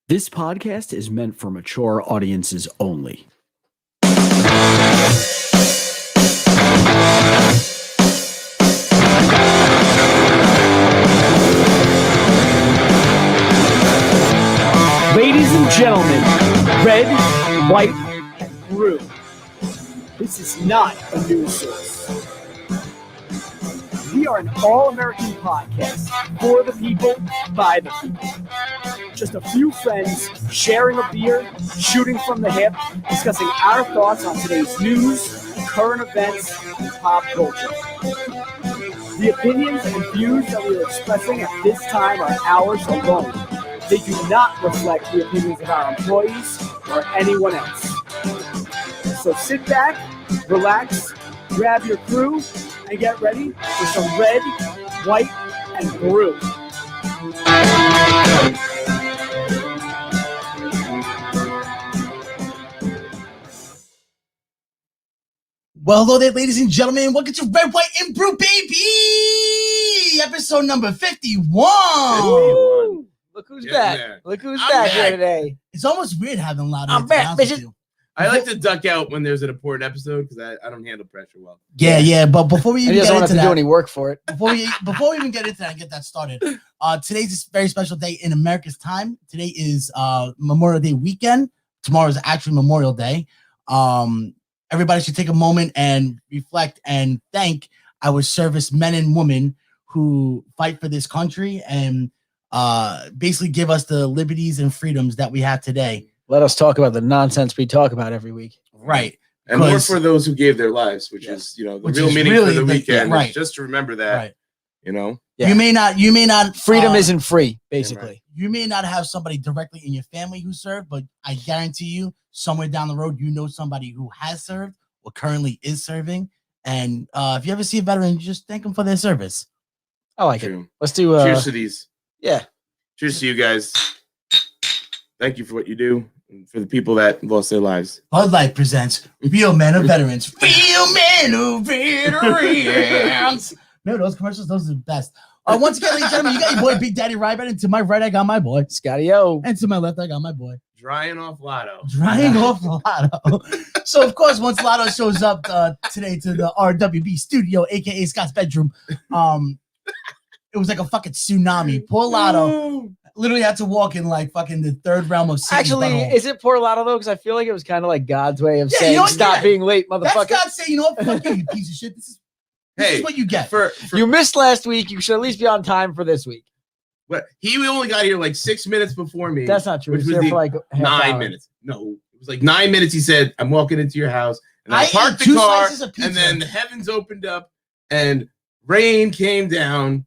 This podcast is meant for mature audiences only. Ladies and gentlemen, red, white, and blue. This is not a news source. We are an all-American podcast for the people, by the people. Just a few friends sharing a beer, shooting from the hip, discussing our thoughts on today's news, current events, and pop culture. The opinions and views that we are expressing at this time are ours alone. They do not reflect the opinions of our employees or anyone else. So sit back, relax, grab your crew, and get ready for some red, white, and blue. Well, hello there, ladies and gentlemen. Welcome to Red, White, and Brew, baby! Episode number 51. Woo! Look who's back. There. Look who's I'm back back. here today. It's almost weird having a lot I'm of back, bitches. I like to duck out when there's an important episode because I don't handle pressure well. Yeah. But before we He even doesn't get want to into do that, any work for it. before we even get into that and get that started, today's a very special day in America's time. Today is Memorial Day weekend. Tomorrow is actually Memorial Day. Everybody should take a moment and reflect and thank our service men and women who fight for this country and basically give us the liberties and freedoms that we have today. Let us talk about the nonsense we talk about every week. Right. And more for those who gave their lives, which is, the Which real is meaning really for the the- weekend. right. Is just to remember that, Right. Yeah. You may not Freedom isn't free, basically. right. you may not have somebody directly in your family who served, but I guarantee you somewhere down the road, you know somebody who has served or currently is serving. And if you ever see a veteran, just thank them for their service. I like it. True. Let's do Cheers to these. yeah. Cheers to you guys. Thank you for what you do and for the people that lost their lives. Bud Light presents Real Men of Veterans. Real Men of Veterans. Remember those commercials? Those are the best. Once again, ladies and gentlemen, you got your boy Big Daddy Ryback, and to my right, I got my boy. Scotty-O. And to my left, I got my boy. Drying off Lotto. Drying off Lotto. So, of course, once Lotto shows up today to the RWB studio, aka Scott's bedroom, it was like a fucking tsunami. Poor Lotto literally had to walk in like fucking the third realm of Satan's Actually, butthole. is it poor Lotto though? Because I feel like it was kind of like God's way of Yeah, saying, you know what? "Stop Yeah. being late, That's motherfucker." God saying, you know what? Fuck you, you piece of shit. This Hey, is what you get. for You missed last week. You should at least be on time for this week. what he only got here like 6 minutes before me. That's not true. Which He was was there the for like half 9 hour. minutes. No, it was like 9 minutes. He said, "I'm walking into your house," and I ate parked the 2 car, slices of pizza. and then the heavens opened up, and rain came down.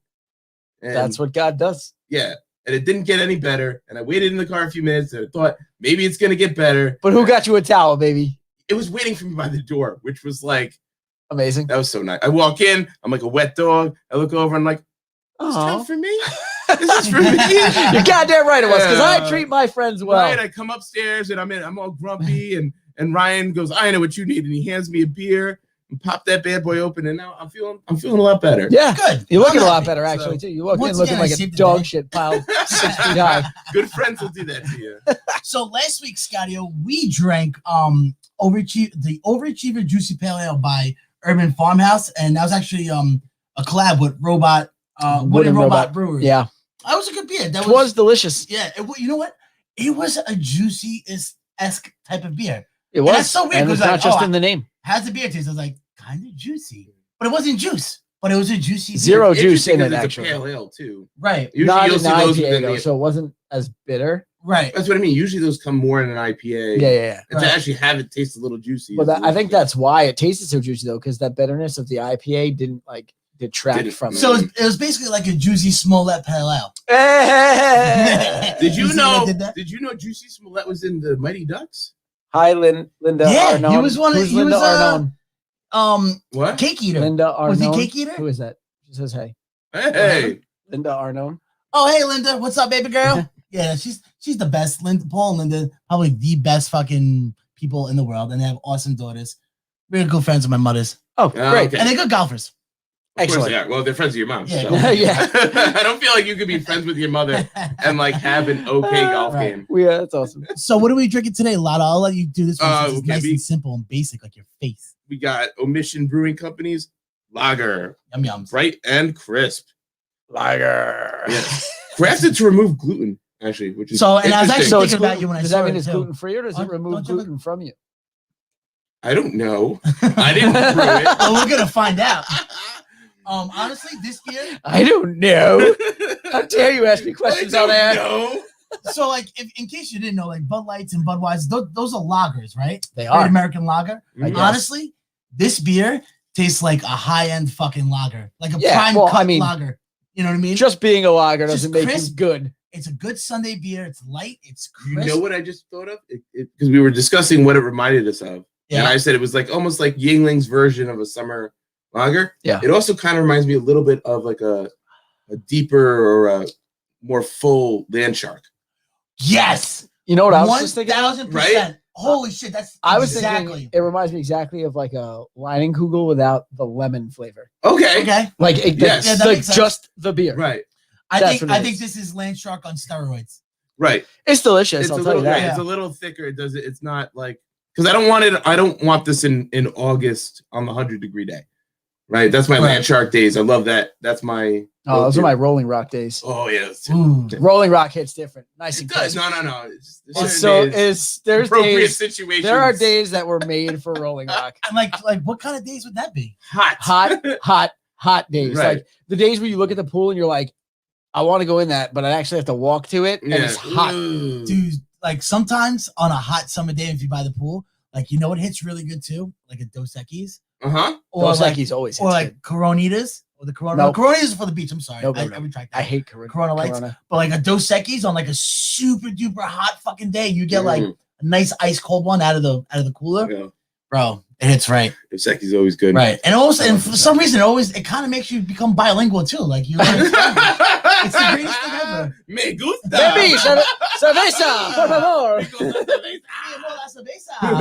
And That's what God does. yeah, and it didn't get any better. And I waited in the car a few minutes, and I thought maybe it's gonna get better. But who got you a towel, baby? It was waiting for me by the door, which was like Amazing. that was so nice. I walk in, I'm like a wet dog. I look over, I'm like, "This is Aw. for me. This is for me." You're goddamn right it was, because I Yeah. treat my friends well. Right, I come upstairs and I'm all grumpy, and Ryan goes, "I know what you need," and he hands me a beer and pop that bad boy open, and now I'm feeling a lot better. Yeah. Good. You're looking a I'm lot happy. better, actually, So, too. You walk in once looking again, I like a saved the dog day. shit pile 6 feet high. Good friends will do that to you. So last week, Scotty, we drank the Overachiever Juicy Pale Ale by Urban Farmhouse, and that was actually a collab with Wooden Robot Brewers. Yeah. That was a good beer. That It was delicious. yeah. You know what? It was a juicy-esque type of beer. It was. that's so weird, And it's 'cause not like, just oh, in the name. How's the beer taste? I was like, kind of juicy, but it wasn't juice. But it was a juicy beer. Zero juice in Interesting it, 'cause it's actually. a pale ale too. Right, Usually Not you'll an see those IPA, within though, the. so it wasn't as bitter. right. That's what I mean. Usually those come more in an IPA. Yeah. And to actually have it taste a little juicy. But is I think delicious. that's why it tasted so juicy, though, because that bitterness of the IPA didn't like detract Didn't- from it. So it was basically like a juicy Smollett Pale Ale. Did you see what I know? did there? Did you know Juicy Smollett was in the Mighty Ducks? Hi, Linda Yeah, he Arnone. was one of- Who's he Linda was, Arnone? What? Cake Eater. Linda Arnone. Was he Cake Eater? Who is that? She says, hey. Hey, Linda Arnone. Oh, hey, Linda. What's up, baby girl? Yeah, she's the best. Paul and Linda, probably the best fucking people in the world, and they have awesome daughters. Really good friends of my mother's, Oh, Oh, great. okay. and they're good golfers. Of course Excellent. they are. Well, they're friends with your mom. Yeah. So. Yeah. I don't feel like you could be friends with your mother and like have an okay golf Right. game. Yeah, that's awesome. So what are we drinking today, Lotto? I'll let you do this one. Since it's Okay, nice and simple and basic, like your face. We got Omission Brewing Company's Lager, Yum yums. bright and crisp. Lager. Yes. Crafted to remove gluten, actually, which is So, and I was interesting. actually So it's thinking about gluten, you when I does saw that mean it it's too. gluten free or does it Don't remove you have gluten from you? I don't know. I didn't brew it. Well, we're gonna find out. Honestly, this beer. I don't know. How dare you ask me questions on that? No. So, like, if in case you didn't know, like Bud Lights and Budweiser, those are lagers, right? They Great are. American lager. I guess. Honestly, this beer tastes like a high-end fucking lager, like a Yeah, prime well, cut I mean, lager. You know what I mean? Just being a lager Just doesn't make crisp. you good. It's a good Sunday beer. It's light. It's You crisp. know what I just thought of? Because we were discussing what it reminded us of. Yeah. And I said it was like almost like Yingling's version of a summer lager. Yeah. It also kind of reminds me a little bit of like a deeper or a more full land shark. Yes. You know what I was just thinking? 1,000%. Right? Holy shit. That's I was exactly. thinking it reminds me exactly of like a Leinenkugel without the lemon flavor. Okay. Okay. Like, Yes. Yeah, that like makes sense. just the beer. Right. I That's think what it I think is. this is Land Shark on steroids. Right. It's delicious, It's I'll a tell you little that. right, it's a little thicker. It does it. It's not like because I don't want this in August on the 100-degree day. Right. That's my Right. land shark days. I love that. That's my Oh, those go-to. are my Rolling Rock days. Oh yeah. It's, Ooh. Rolling Rock hits different. Nice it and does. crisp. No. It's It's so there's appropriate days situations. there are days that were made for Rolling Rock. And like what kind of days would that be? Hot days. Right. Like the days where you look at the pool and you're like, I want to go in that, but I actually have to walk to it and it's hot. Ooh. Dude, like sometimes on a hot summer day, if you buy the pool, like you know what hits really good too? Like a Dos Equis. Uh-huh. Or Dos like, Equis always or hits like good. Coronitas. Or the Corona. Nope. Coronitas is for the beach. I'm sorry. No, I retract that. I hate Corona Lights. But like a Dos Equis on like a super duper hot fucking day, you get like a nice ice cold one out of the cooler. Yeah. Bro, it hits right. Doseki's always good. Right. And also, and for some reason, it kind of makes you become bilingual too. Like you learn Spanish. It's the greatest thing ever. Me gusta. Baby, cerveza, por favor.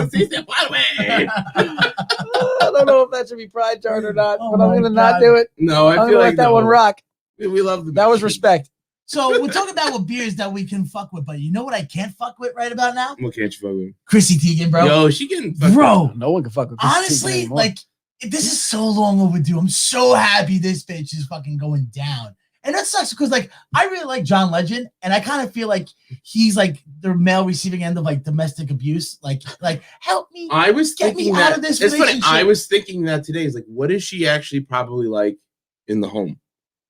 Sí se puede. I don't know if that should be pride chart or not, Oh but I'm my gonna not God. do it. No, I I'm feel gonna like let that one rock. We love the That was Mexicans. respect. So we're talking about what beers that we can fuck with, but you know what I can't fuck with right about now? What can't you fuck with? Chrissy Teigen, bro. Yo, she getting fucked Bro, No one can fuck with Chrissy Teigen honestly, anymore. like this is so long overdue. I'm so happy this bitch is fucking going down. And that sucks because like I really like John Legend, and I kind of feel like he's like the male receiving end of like domestic abuse. Like help me. I was Get me thinking out that of this it's funny. relationship. I was thinking that today is like, what is she actually probably like in the home?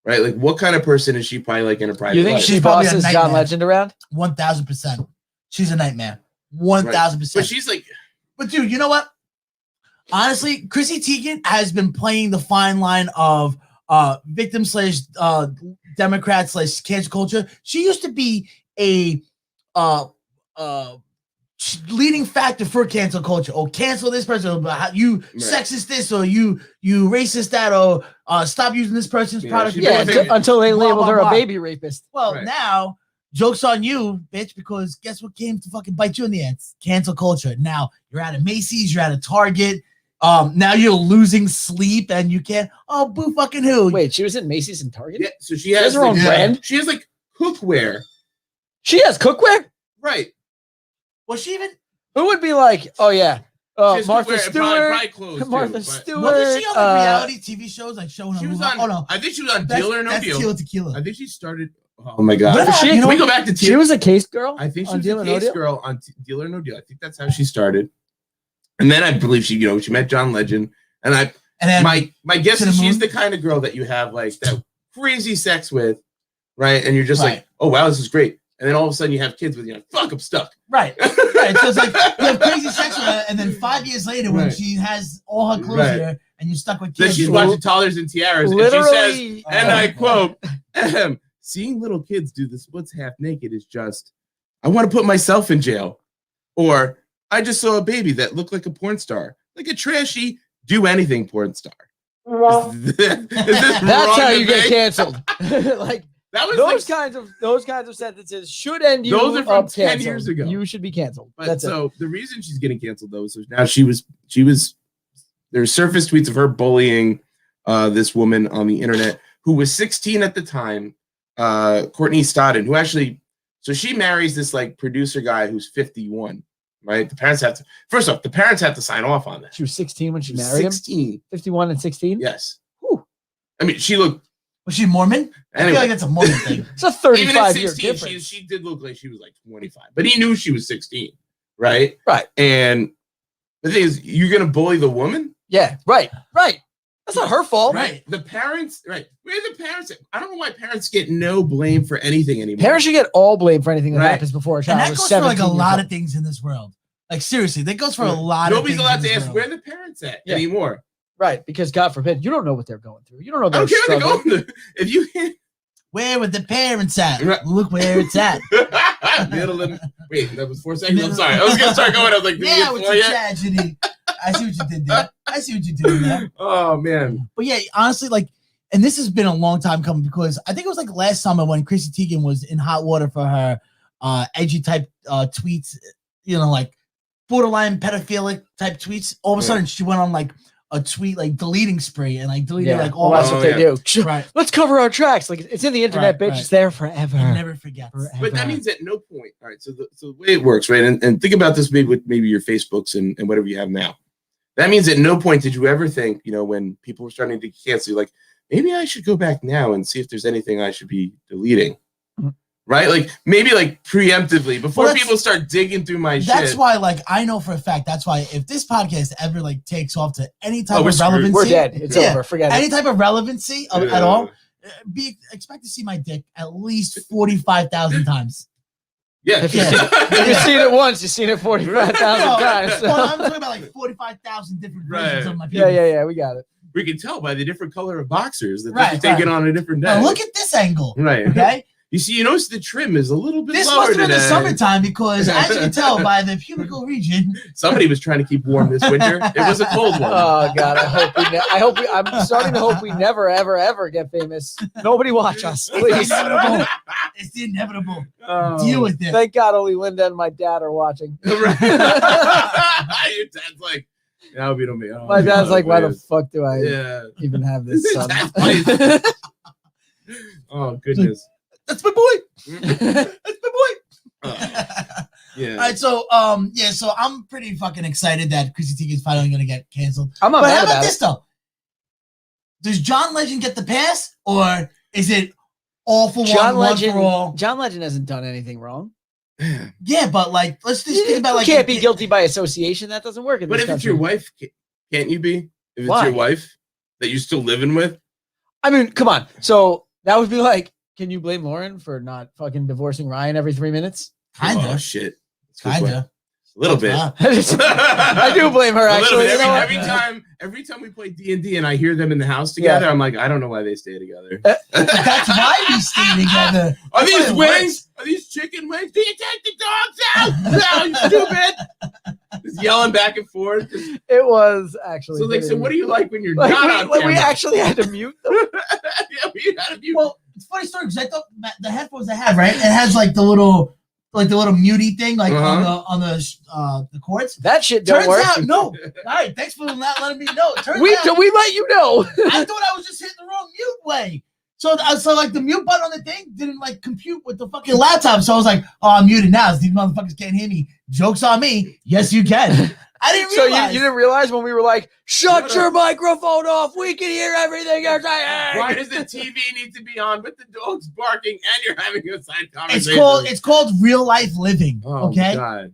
Right? Like, what kind of person is she probably like in a private You think life? she She's probably a bosses John nightmare. Legend around? 1,000%. She's a nightmare. 1,000%. But she's like, But dude, you know what? Honestly, Chrissy Teigen has been playing the fine line of victim slash Democrat slash cancel culture. She used to be a leading factor for cancel culture. Or cancel this person, or you sexist this, or you racist that, or stop using this person's Yeah, product. she Yeah, basically- until they Blah, labeled blah, her blah. a baby rapist. Well, Right. now joke's on you, bitch, because guess what came to fucking bite you in the ass? Cancel culture. Now you're at a Macy's, you're at a Target. Now you're losing sleep and you can't. Oh, boo fucking who? Wait, she was in Macy's and Target? yeah, so she has her own like, brand? She has like cookware. She has cookware? Right. Was she even? Who would be like, oh yeah, She has Martha cookware and Stewart, probably clothes, too, Martha but- Stewart. Wasn't she on like reality TV shows like showing her? She was move- on. Oh no, I think she was on that's, Deal or No that's Deal. Tequila. I think she started. Oh my god. What? She- You Can know we what? go back to She was a case girl. I think she on was Deal a or No case Deal? girl on Deal or No Deal. I think that's how she started. And then I believe she met John Legend. And And then my guess to the is she's moon? the kind of girl that you have like that crazy sex with, right? And you're just Right. like, oh wow, this is great. And then all of a sudden you have kids with you. Like, fuck, I'm stuck. right. So it's like you have crazy sex with her, and then 5 years later, when Right. she has all her clothes Right. here, and you're stuck with Then kids. she's you- watching Toddlers and Tiaras, and she says, Literally, and I Oh, quote, seeing little kids do the splits half naked is just, I want to put myself in jail. Or I just saw a baby that looked like a porn star, like a trashy, do anything porn star. Is this that's wrong how to you get think? canceled. Like That was those like, kinds of sentences should end you Those are from up 10 canceled. years ago. You should be canceled. but That's it. so the reason she's getting canceled though is so now she was there's surface tweets of her bullying this woman on the internet who was 16 at the time, Courtney Stodden, who actually, so she marries this like producer guy who's 51, right? The parents have to, first off, the parents have to sign off on that. She was 16 when she was married 16. him. 51 and 16. Yes. Whew. I mean, she looked. Was she Mormon? I Anyway. feel like that's a Mormon thing. It's a Even at 35-year 16, difference. she did look like she was like 25, but he knew she was 16, right? Right. And the thing is, you're gonna bully the woman? Yeah. Right. That's not her fault. Right. The parents, right. Where are the parents? I don't know why parents get no blame for anything anymore. Parents should get all blame for anything that Right. happens before a And child that is goes for like 17 a years lot old. of things in this world. Like seriously, that goes for a lot Nobody's of things. allowed in to this ask world. where the parents at Yeah. anymore. Right, because God forbid, you don't know what they're going through. You don't know I their don't care where struggle. they're going. If you Where would the parents at? Right. Look where it's at. middle of, wait, that was 4 seconds. I'm sorry. I was gonna start going. I was like, did we Yeah, get with four the yet? tragedy. I see what you did there. I see what you're doing there. Oh man. But yeah, honestly, like, and this has been a long time coming because I think it was like last summer when Chrissy Teigen was in hot water for her edgy type tweets, you know, like borderline pedophilic type tweets. All of a sudden, she went on like a tweet like deleting spree and like deleted like all that's Oh, what they yeah. do. Right. Let's cover our tracks. Like it's in the internet, Right, bitch. right. It's there forever. You never forget. But that means at no point. All right. So the way it works, right? And think about this maybe with maybe your Facebooks and whatever you have now. That means at no point did you ever think, you know, when people were starting to cancel, like maybe I should go back now and see if there's anything I should be deleting. Right? Like maybe like preemptively before people start digging through my shit. That's why, like, I know for a fact that's why if this podcast ever like takes off to any type of screwed. relevancy, We're dead. It's over. Forget any it. type of relevancy at all, expect to see my dick at least 45,000 times. Yeah. If you've seen it once, you've seen it 45,000 No, times. well, I'm talking about like 45,000 different versions Right. of my penis. Yeah. We got it. We can tell by the different color of boxers that Right, they're taking right. on a different day. Now look at this angle. Right. Okay. You see, you notice the trim is a little bit This lower must have been the today. summertime because, as you can tell by the pubical region, Somebody was trying to keep warm this winter. It was a cold one. Oh God, I'm starting to hope we never, ever get famous. Nobody watch us, it's please. inevitable. It's the inevitable. Deal with it. Thank God only Linda and my dad are watching. Right. Your dad's like, now we don't make. Oh, My dad's like, why the man. fuck do I Yeah. even have this son? That's Oh goodness. That's my boy. That's my boy. Yeah. All right, so so I'm pretty fucking excited that Chrissy Teigen's finally gonna get canceled. I'm not But mad how about about this it. though? Does John Legend get the pass, or is it all for John one Legend, for all? John Legend hasn't done anything wrong. Yeah, but like, let's just think about You like, can't be guilty by association. That doesn't work in But this if it's country. your wife, can't you be? If it's Why? your wife that you're still living with? I mean, come on. So that would be like, can you blame Lauren for not fucking divorcing Ryan every 3 minutes? Kinda, Oh shit. That's a good point. kinda. A little bit. I do blame her. A little Actually, bit. You know what? Every time we play D&D and I hear them in the house together, I'm like, I don't know why they stay together. That's why we stay together. Are That's these why it wings? works. Are these chicken wings? Do you take the dogs out? No, you stupid. Just yelling back and forth. Just- It was actually. So, like, so what do you like when you're like, not we, on like we camera? actually had to mute them. Yeah, we had a few. Well, it's a funny story because I thought the headphones I have, right? It has like the little mutey thing, like on the cords. That shit don't Turns work. out, no. All right, thanks for not letting me know. Turns We out, let you know. I thought I was just hitting the wrong mute way. So like the mute button on the thing didn't like compute with the fucking laptop. So I was like, oh, I'm muted now. These motherfuckers can't hear me. Joke's on me. Yes, you can. I didn't So realize. you didn't realize when we were like, shut your microphone off. We can hear everything you're saying. Why does the TV need to be on with the dogs barking and you're having a side conversation? It's called real life living. Oh, Okay. God.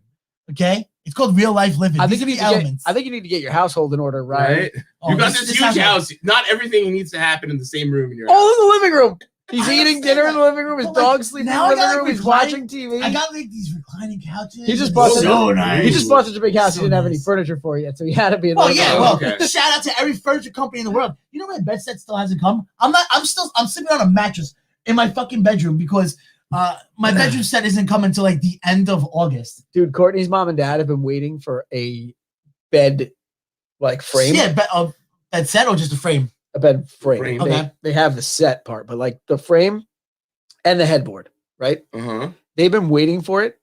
Okay. It's called real life living. I think These you are need the to elements. I think you need to get your household in order, right? Right? Oh, You got this huge sounds like- house. Not everything needs to happen in the same room in your house. Oh, in the living room. He's I eating understand dinner in the that. living room. His But, like, dog's sleeping in now the I got, living room. like, He's watching TV. I got like these reclining couches. He just It's bought so it. nice. He just bought such a big house. So He didn't have any nice. furniture for it yet, so he had to be in the Oh living yeah, room. well, Okay. shout out to every furniture company in the world. You know my bed set still hasn't come. I'm sitting on a mattress in my fucking bedroom because my bedroom set isn't coming until like the end of August. Dude, Courtney's mom and dad have been waiting for a bed like frame. Yeah, bed set or just a frame. A bed frame. Frame. Okay. They have the set part, but like the frame and the headboard, right? Uh-huh. They've been waiting for it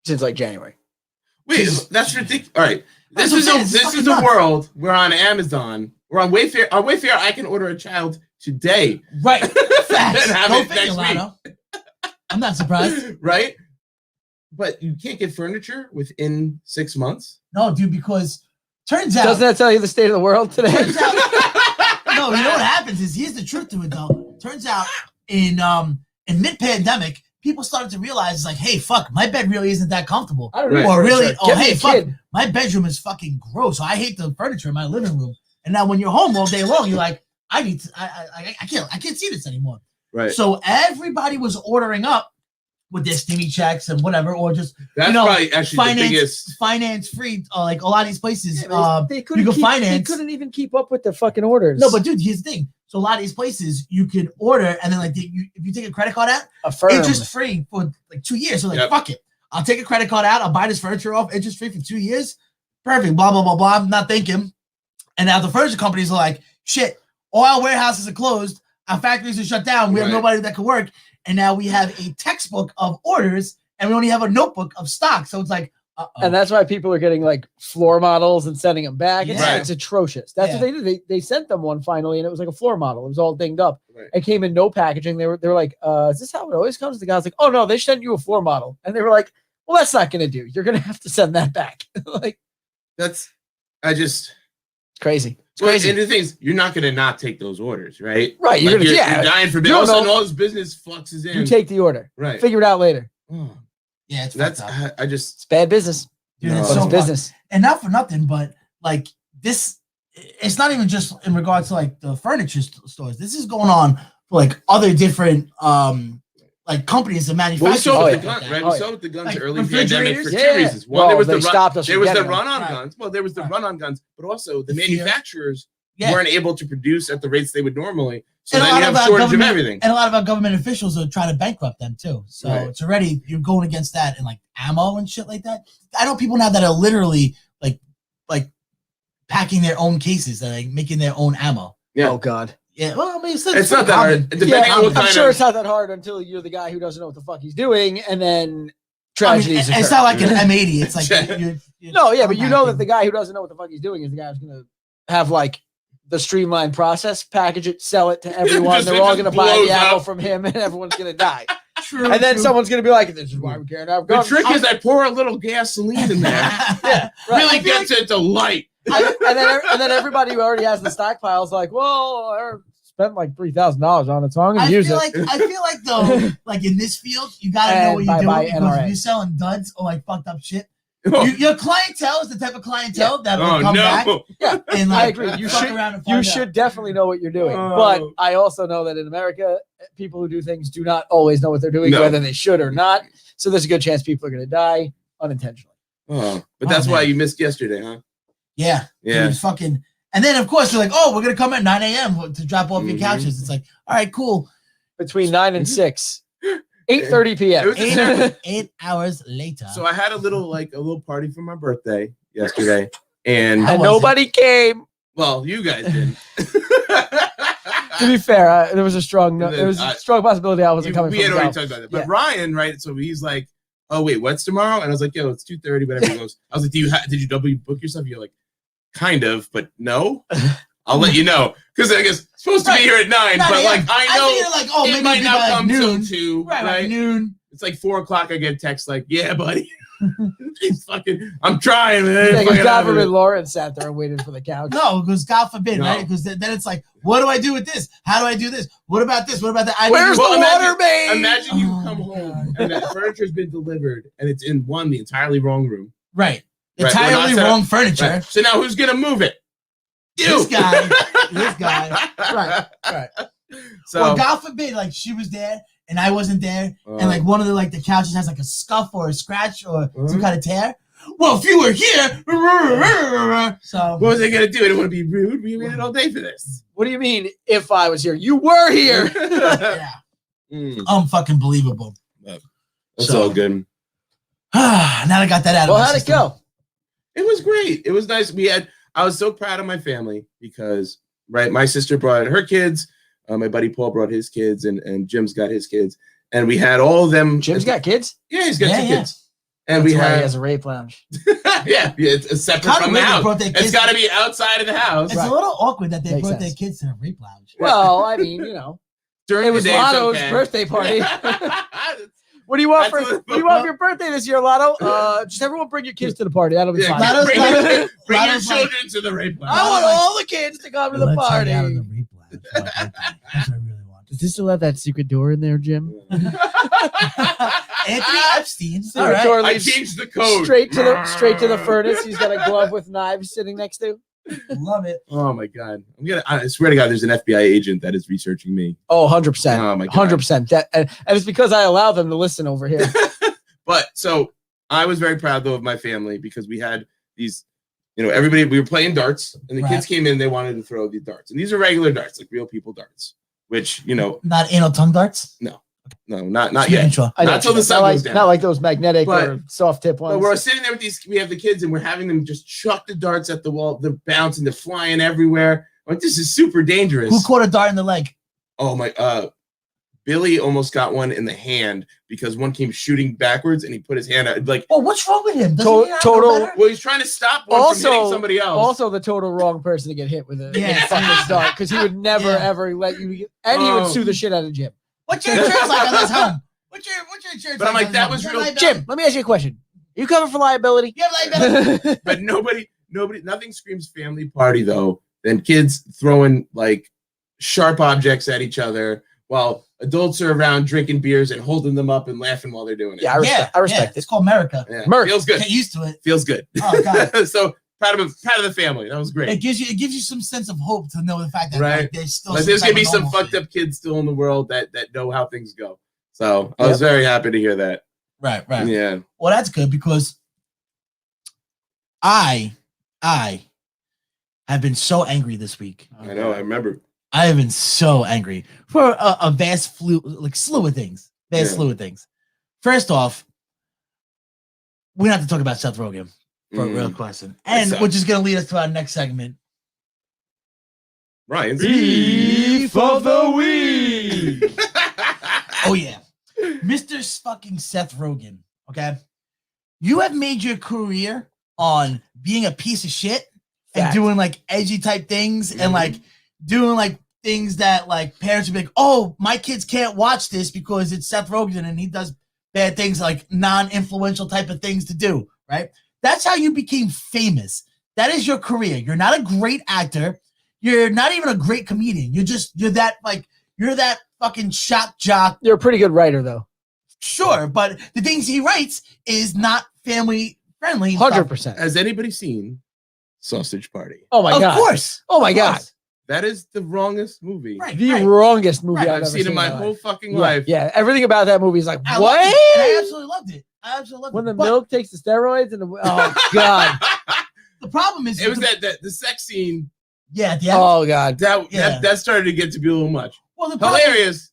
since like January. Wait, that's ridiculous. All right. That's This what I'm is saying, it's a fucking nuts. world where on Amazon Or on Wayfair, I can order a child today. Right. And have Go it figure, next week. Lotto. I'm not surprised. Right? But you can't get furniture within 6 months. No, dude, because turns out. Doesn't that tell you the state of the world today? Turns out. No, you know what happens is here's the truth to it though. Turns out in mid-pandemic, people started to realize it's like, hey, fuck, my bed really isn't that comfortable. I don't Right. know. Or really, Get me hey, a fuck, kid. my bedroom is fucking gross. So I hate the furniture in my living room. And now when you're home all day long, you're like, I can't see this anymore. Right. So everybody was ordering up with their stimmy checks and whatever, or just That's probably actually the biggest. finance free. Like a lot of these places, Yeah, they couldn't you can They couldn't even keep up with the fucking orders. No, but dude, here's the thing. So a lot of these places, you can order, and then like if you take a credit card out, Affirm. interest free for like 2 years. So like, fuck it, I'll take a credit card out. I'll buy this furniture off, interest free for 2 years. Perfect. Blah blah blah blah. I'm not thinking. And now the furniture companies are like, shit. All our warehouses are closed. Our factories are shut down. We have nobody that can work. And now we have a textbook of orders, and we only have a notebook of stock. So it's like, and that's why people are getting like floor models and sending them back. It's atrocious. That's what they did. They sent them one finally, and it was like a floor model. It was all dinged up. Right. It came in no packaging. They were like, is this how it always comes? The guy's like, oh no, they sent you a floor model. And they were like, well, that's not gonna do. You're gonna have to send that back. Like crazy. It's crazy. And the thing is, you're not going to not take those orders, right? Right. You're dying for bills, and all this business fluxes in. You take the order. Right. Figure it out later. Oh, yeah, it's that's fucked up. It's bad business. Dude, No. it's But so it's business. and not for nothing, but like this, it's not even just in regards to like the furniture stores. This is going on for like other different like companies and Well, we manufacturers. saw and with the stuff guns, like right? that. We saw with the guns Like early in the pandemic for refrigerators? two reasons. One, Well, there was they stopped us there from was the getting them. run-on Right. guns. Well, there was the Right. run-on guns, but also the The fear. manufacturers Yeah. weren't able to produce at the rates they would normally. So And a then lot you of have our shortage of government- everything. And a lot of our government officials are trying to bankrupt them too. So Right. it's already, you're going against that and like ammo and shit like that. I know people now that are literally like packing their own cases and like making their own ammo. Yeah. Oh God. Yeah, well, I mean, It's not that hard. Depending Yeah, on what I'm kind sure of it's not that hard until you're the guy who doesn't know what the fuck he's doing, and then I mean, tragedies it's occur. not like an M80. It's like you're No, yeah, but you know that compacting. the guy who doesn't know what the fuck he's doing is the guy who's gonna have like the streamlined process, package it, sell it to everyone. Just- They're it all just gonna buy blows the ammo up. from him, and everyone's gonna die. True, And then true. someone's gonna be like, "This is why we can't have the guns." trick is I pour a little gasoline in there. Yeah, right. Really gets it to light. and then everybody who already has the stockpile is like, "Well, I spent like $3,000 on it, so I'm gonna use it." I feel like though, like in this field, you gotta know And what you're bye-bye doing because NRA. if you're selling duds or like fucked up shit, Oh, your clientele is the type of clientele that will come back no. Yeah, and I like agree. You fuck should around and You find should out. definitely know what you're doing. Oh. But I also know that in America, people who do things do not always know what they're doing, No. whether they should or not. So there's a good chance people are going to die unintentionally. Oh, but Oh, that's why man. you missed yesterday, huh? Yeah, Yeah. dude, fucking. And then of course they're like, oh, we're gonna come at 9 a.m. to drop off your Mhm. couches. It's like, all right, cool. Between 9 and 6, 8:30 p.m. It was just- 8 hours later. So I had a little party for my birthday yesterday, and How and was nobody came. well, you guys didn't. To be fair, there was a strong, And then there was a strong possibility I wasn't coming we from had the already South. talked about that, but Yeah. Ryan, right? So he's like, "Oh wait, what's tomorrow?" And I was like, "Yo, it's 2:30." But everyone goes, "I was like, did you double book yourself?" You're like, "Kind of, but no." I'll let you know because I guess it's supposed to Right. be here at 9, 9 but a.m. like I know figured like, oh, it maybe might it'll be not by, like, come till noon. 2, Right, right? like noon. It's like 4:00. I get a text like, "Yeah, buddy." He's fucking. I'm trying, man. Yeah, Fucking because God out of forbid it. Lauren sat there and waited for the couch. No, because God forbid, No. right? Because then it's like, what do I do with this? How do I do this? What about this? What about that? Where's Well, the water main? Imagine you Oh, come my home God. and that furniture's been delivered and it's in the entirely wrong room. Right. Right, we're Entirely not set up- wrong furniture. Right. So now who's gonna move it? You. This guy. This guy. Right. Right. So Well, God forbid, like she was there and I wasn't there, and like one of the couches has like a scuff or a scratch or some kind of tear. Well, if you were here, so what was I gonna do? I didn't want to be rude. We waited all day for this. What do you mean? If I was here, you were here. yeah, unfucking believable. That's So- all good. Now I got that out of Well, my how'd it system. go? It was great. It was nice. I was so proud of my family because my sister brought her kids, my buddy Paul brought his kids, and Jim's got his kids, and we had all of them. Jim's got kids? Yeah, he's got two kids. And That's we why he have has a rape lounge. yeah, it's separate Kinda from the weird they house. brought their It's kids- got to be outside of the house. It's a little awkward that they Makes brought sense. their kids to the rape lounge. Well, I mean, you know, During it the was day, it's Lotto's okay. birthday party. What do you want That's for what- what do you want for your birthday this year, Lotto? Just everyone bring your kids to the party. That'll be Yeah, fine. Lotto's bring like- bring your Lotto's like- children to the rape I lounge. want all the kids to come to the Let's party. hang out in the rape lounge for my birthday. That's what I really want. Does this still have that secret door in there, Jim? Anthony Epstein. Secret All right. door I leads changed the code. straight to the furnace. He's got a glove with knives sitting next to. Love it. Oh my god! I swear to God, there's an FBI agent that is researching me. Oh, 100%. Oh my God. 100%. That, and it's because I allow them to listen over here. But so I was very proud though of my family because we had these, everybody. We were playing darts, and the Right. kids came in. They wanted to throw these darts, and these are regular darts, like real people darts. Which Not anal tongue darts? no, not Just yet. making sure. I know Not what till you the mean. sun not like, goes down. Not like those magnetic But- or soft tip ones. But we're sitting there with these. We have the kids, and we're having them just chuck the darts at the wall. They're bouncing. They're flying everywhere. I'm like, this is super dangerous. Who caught a dart in the leg? Oh my! Billy almost got one in the hand because one came shooting backwards, and he put his hand out. Like, Oh, what's wrong with him? Doesn't To- he not total- know better? well, he's trying to stop one from hitting somebody else. Also, the total wrong person to get hit with a Yeah. fucking dart because he would never Yeah. ever let you. And he would Oh. sue the shit out of Jim. What's your insurance like on this home? What's your insurance But I'm like, on this that home? was Is real- liability? Jim, let me ask you a question. You covered for liability? You have liability? But nobody, nothing screams family party though than kids throwing like sharp objects at each other while adults are around drinking beers and holding them up and laughing while they're doing it. Yeah, I respect It's it. called America. Yeah, Merc. feels good. Get used to it. Feels good. Oh, God. So proud of the family. That was great. It gives you some sense of hope to know the fact that Right. like, there's still Like, there's type gonna be of some normalcy. fucked up kids still in the world that know how things go. So I was very happy to hear that. Right. Yeah. Well, that's good because I have been so angry this week. I know. I remember. I have been so angry for a vast slew of things. Yeah. Slew of things. First off, we have to talk about Seth Rogen for a real question, and sucks. which is going to lead us to our next segment. Ryan's Beef of the week. Oh yeah, Mr. fucking Seth Rogen. Okay, you have made your career on being a piece of shit and Fact. doing like edgy type things and like doing like things that like parents would be like, oh, my kids can't watch this because it's Seth Rogen and he does bad things, like non-influential type of things to do, right? That's how you became famous. That is your career. You're not a great actor. You're not even a great comedian. You're that fucking shock jock. You're a pretty good writer, though. Sure, but the things he writes is not family friendly. 100%. Has anybody seen Sausage Party? Oh my Of god. course. Oh my Of god. course. That is the wrongest movie Right. The wrongest movie Right, I've I've ever seen in my life. whole fucking Yeah, life. yeah, everything about that movie is like, I what? loved it, and I absolutely loved it. When the But milk takes the steroids and the oh god, the problem is It was that the sex scene yeah, yeah. oh god, Yeah. that started to get to be a little much. Well, the problem, Hilarious,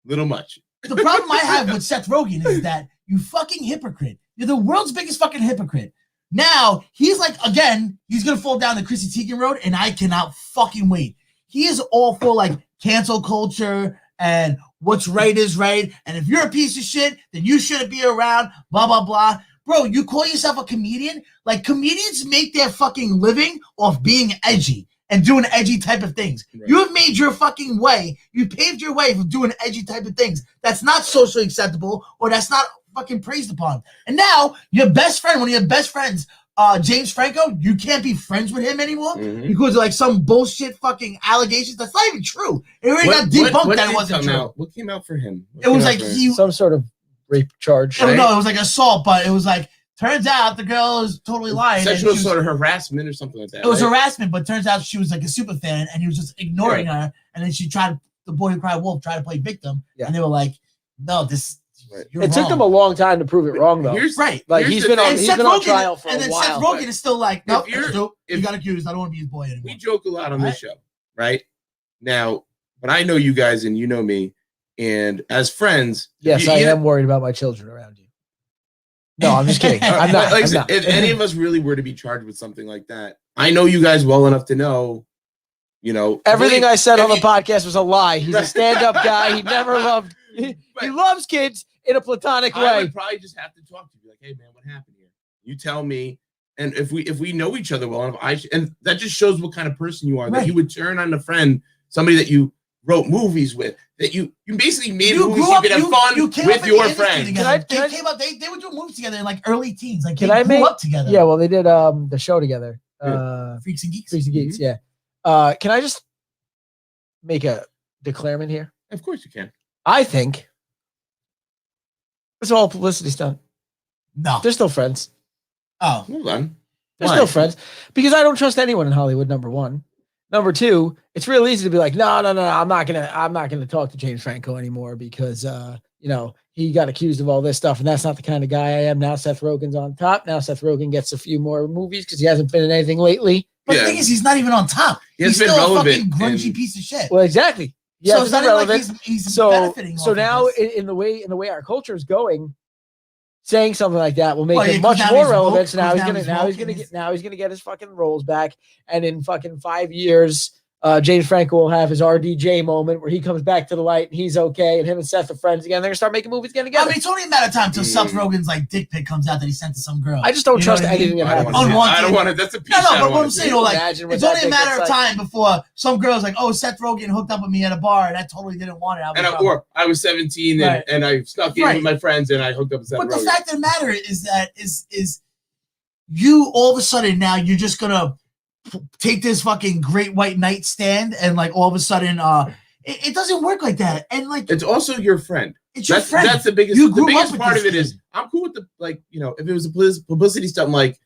little much. the problem I have with Seth Rogen is that you fucking hypocrite. You're the world's biggest fucking hypocrite. Now he's like, again, he's gonna fall down the Chrissy Teigen road, and I cannot fucking wait. He is all for like cancel culture and what's right is right. And if you're a piece of shit, then you shouldn't be around, blah, blah, blah. Bro, you call yourself a comedian? Like, comedians make their fucking living off being edgy and doing edgy type of things. Right. You have made your fucking way. You paved your way for doing edgy type of things. That's not socially acceptable or that's not fucking praised upon. And now your best friend, one of your best friends, James Franco, you can't be friends with him anymore Mhm. because of like some bullshit fucking allegations. That's not even true. It already got debunked that did it wasn't come true. out? What came out for him? What It was came out like for him? he, some sort of rape charge. I don't know, it was like assault, but it was like, turns out the girl is totally lying. and sexual she was- sort of harassment or something like that. It was right? harassment, but turns out she was like a super fan and he was just ignoring her. And then the boy who cried wolf tried to play victim. Yeah. And they were like, no, this, Right. you're It took wrong. them a long time to prove it wrong, though. Here's Right. Like, here's he's the been on- thing. And he's Seth been on Rogen, trial for and a then while, Seth Rogen but- is still like, nope, you're- nope, you if- got accused. I don't want to be his boy anymore. We joke a lot on Right. this show, right? Now, but I know you guys and you know me, and as friends, Yes, you- I you- am worried about my children around you. No, I'm just kidding. I'm not. Like I I'm said, not. if any of us really were to be charged with something like that, I know you guys well enough to know, Everything I said if on the you- podcast was a lie. He's a Right. stand-up guy. He never loved. He But- loves kids in a platonic I way. would probably just have to talk to you, like, hey man, what happened here? You tell me, and if we know each other well enough, and that just shows what kind of person you are. That you would turn on a friend, somebody that you wrote movies with, that you basically made movies you could have fun with your friends. They would do movies together in like early teens. Like Can they I grew make up together. Yeah, well, they did the show together. Freaks and Geeks. Freaks and Geeks, yeah. Can I just make a declarement here? Of course you can. I think it's all publicity stunt. No, they're still friends. Oh, hold on. They're still friends because I don't trust anyone in Hollywood. Number one. Number two, it's real easy to be like, no, I'm not gonna talk to James Franco anymore because he got accused of all this stuff, and that's not the kind of guy I am. Now Seth Rogen's on top. Now Seth Rogen gets a few more movies because he hasn't been in anything lately. But the thing is, he's not even on top. He's still a fucking grungy piece of shit. Well, exactly. Yeah, so it's not relevant. Like he's benefiting. So now, in the way our culture is going, saying something like that will make him much more relevant. So now he's gonna get his fucking roles back, and in fucking 5 years, James Franco will have his RDJ moment where he comes back to the light and he's okay, and him and Seth are friends again. They're gonna start making movies again together. I mean, it's only a matter of time until Seth Rogen's like dick pic comes out that he sent to some girl. I just don't trust anything that happens. I don't want it. That's a piece. No, but what I'm saying, like, it's only a matter of time before some girl's like, "Oh, Seth Rogen hooked up with me at a bar, and I totally didn't want it." Or I was 17 and I snuck in with my friends and I hooked up with Seth Rogen. But the fact of the matter is that is you all of a sudden now you're just gonna take this fucking great white nightstand and like all of a sudden it doesn't work like that. And like it's also your friend. It's your friend. That's the biggest part of it is I'm cool with the if it was a publicity stuff like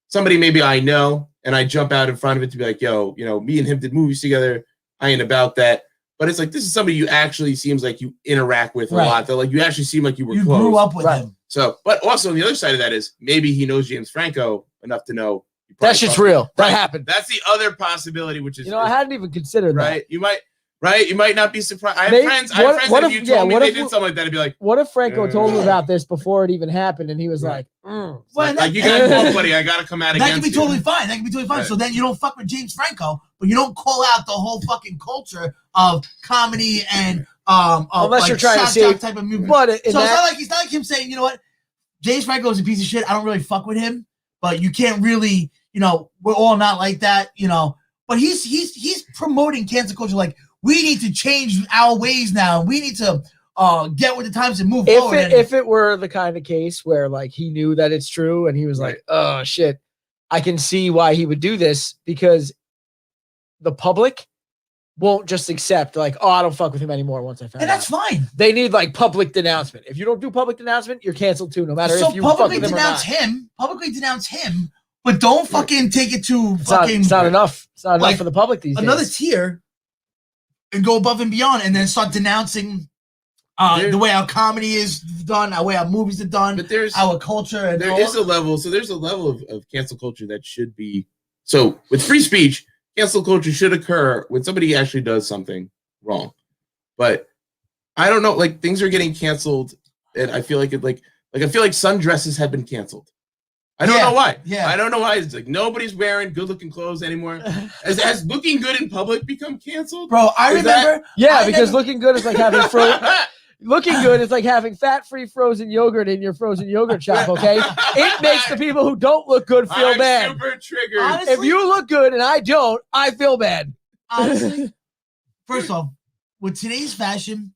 somebody maybe I know and I jump out in front of it to be like, yo, me and him did movies together. I ain't about that. But it's like this is somebody you actually seems like you interact with a lot. That like you actually seem like you were close. Grew up with him. So, but also on the other side of that is maybe he knows James Franco enough to know that shit's real. That happened. That's the other possibility, which is I hadn't even considered that. You might not be surprised. I have friends. What if you told me they did something like that, I'd be like, what if Franco told me about this before it even happened, and he was like, well, like you got one buddy, I gotta come out against you. That can be totally fine. That can be totally fine. Right. So then you don't fuck with James Franco, but you don't call out the whole fucking culture of comedy and unless you're trying to say type of movie. But it's not like him saying, you know what, James Franco is a piece of shit. I don't really fuck with him, but you can't really, we're all not like that, But he's promoting cancel culture like we need to change our ways now. We need to get with the times and move forward. If it were the kind of case where like he knew that it's true and he was like, oh shit, I can see why he would do this because the public won't just accept like, oh, I don't fuck with him anymore once I found out. And that's fine. They need like public denouncement. If you don't do public denouncement, you're canceled too, no matter if you fuck with him or not. Publicly denounce him, but don't fucking take it to fucking. It's not enough. It's not enough for the public these days. Another tier and go above and beyond and then start denouncing the way our comedy is done, the way our movies are done, but there's our culture. And there's a level of cancel culture that should be. So with free speech, cancel culture should occur when somebody actually does something wrong. But I don't know, like things are getting canceled, and I feel like I feel like sundresses have been canceled. I don't know why. Yeah. I don't know why. It's like nobody's wearing good-looking clothes anymore. Has looking good in public become canceled? Bro, I remember. Because looking good is like having looking good is like having fat-free frozen yogurt in your frozen yogurt shop, okay? It makes the people who don't look good feel bad. Super triggered. Honestly, if you look good and I don't, I feel bad. Honestly, first off, with today's fashion,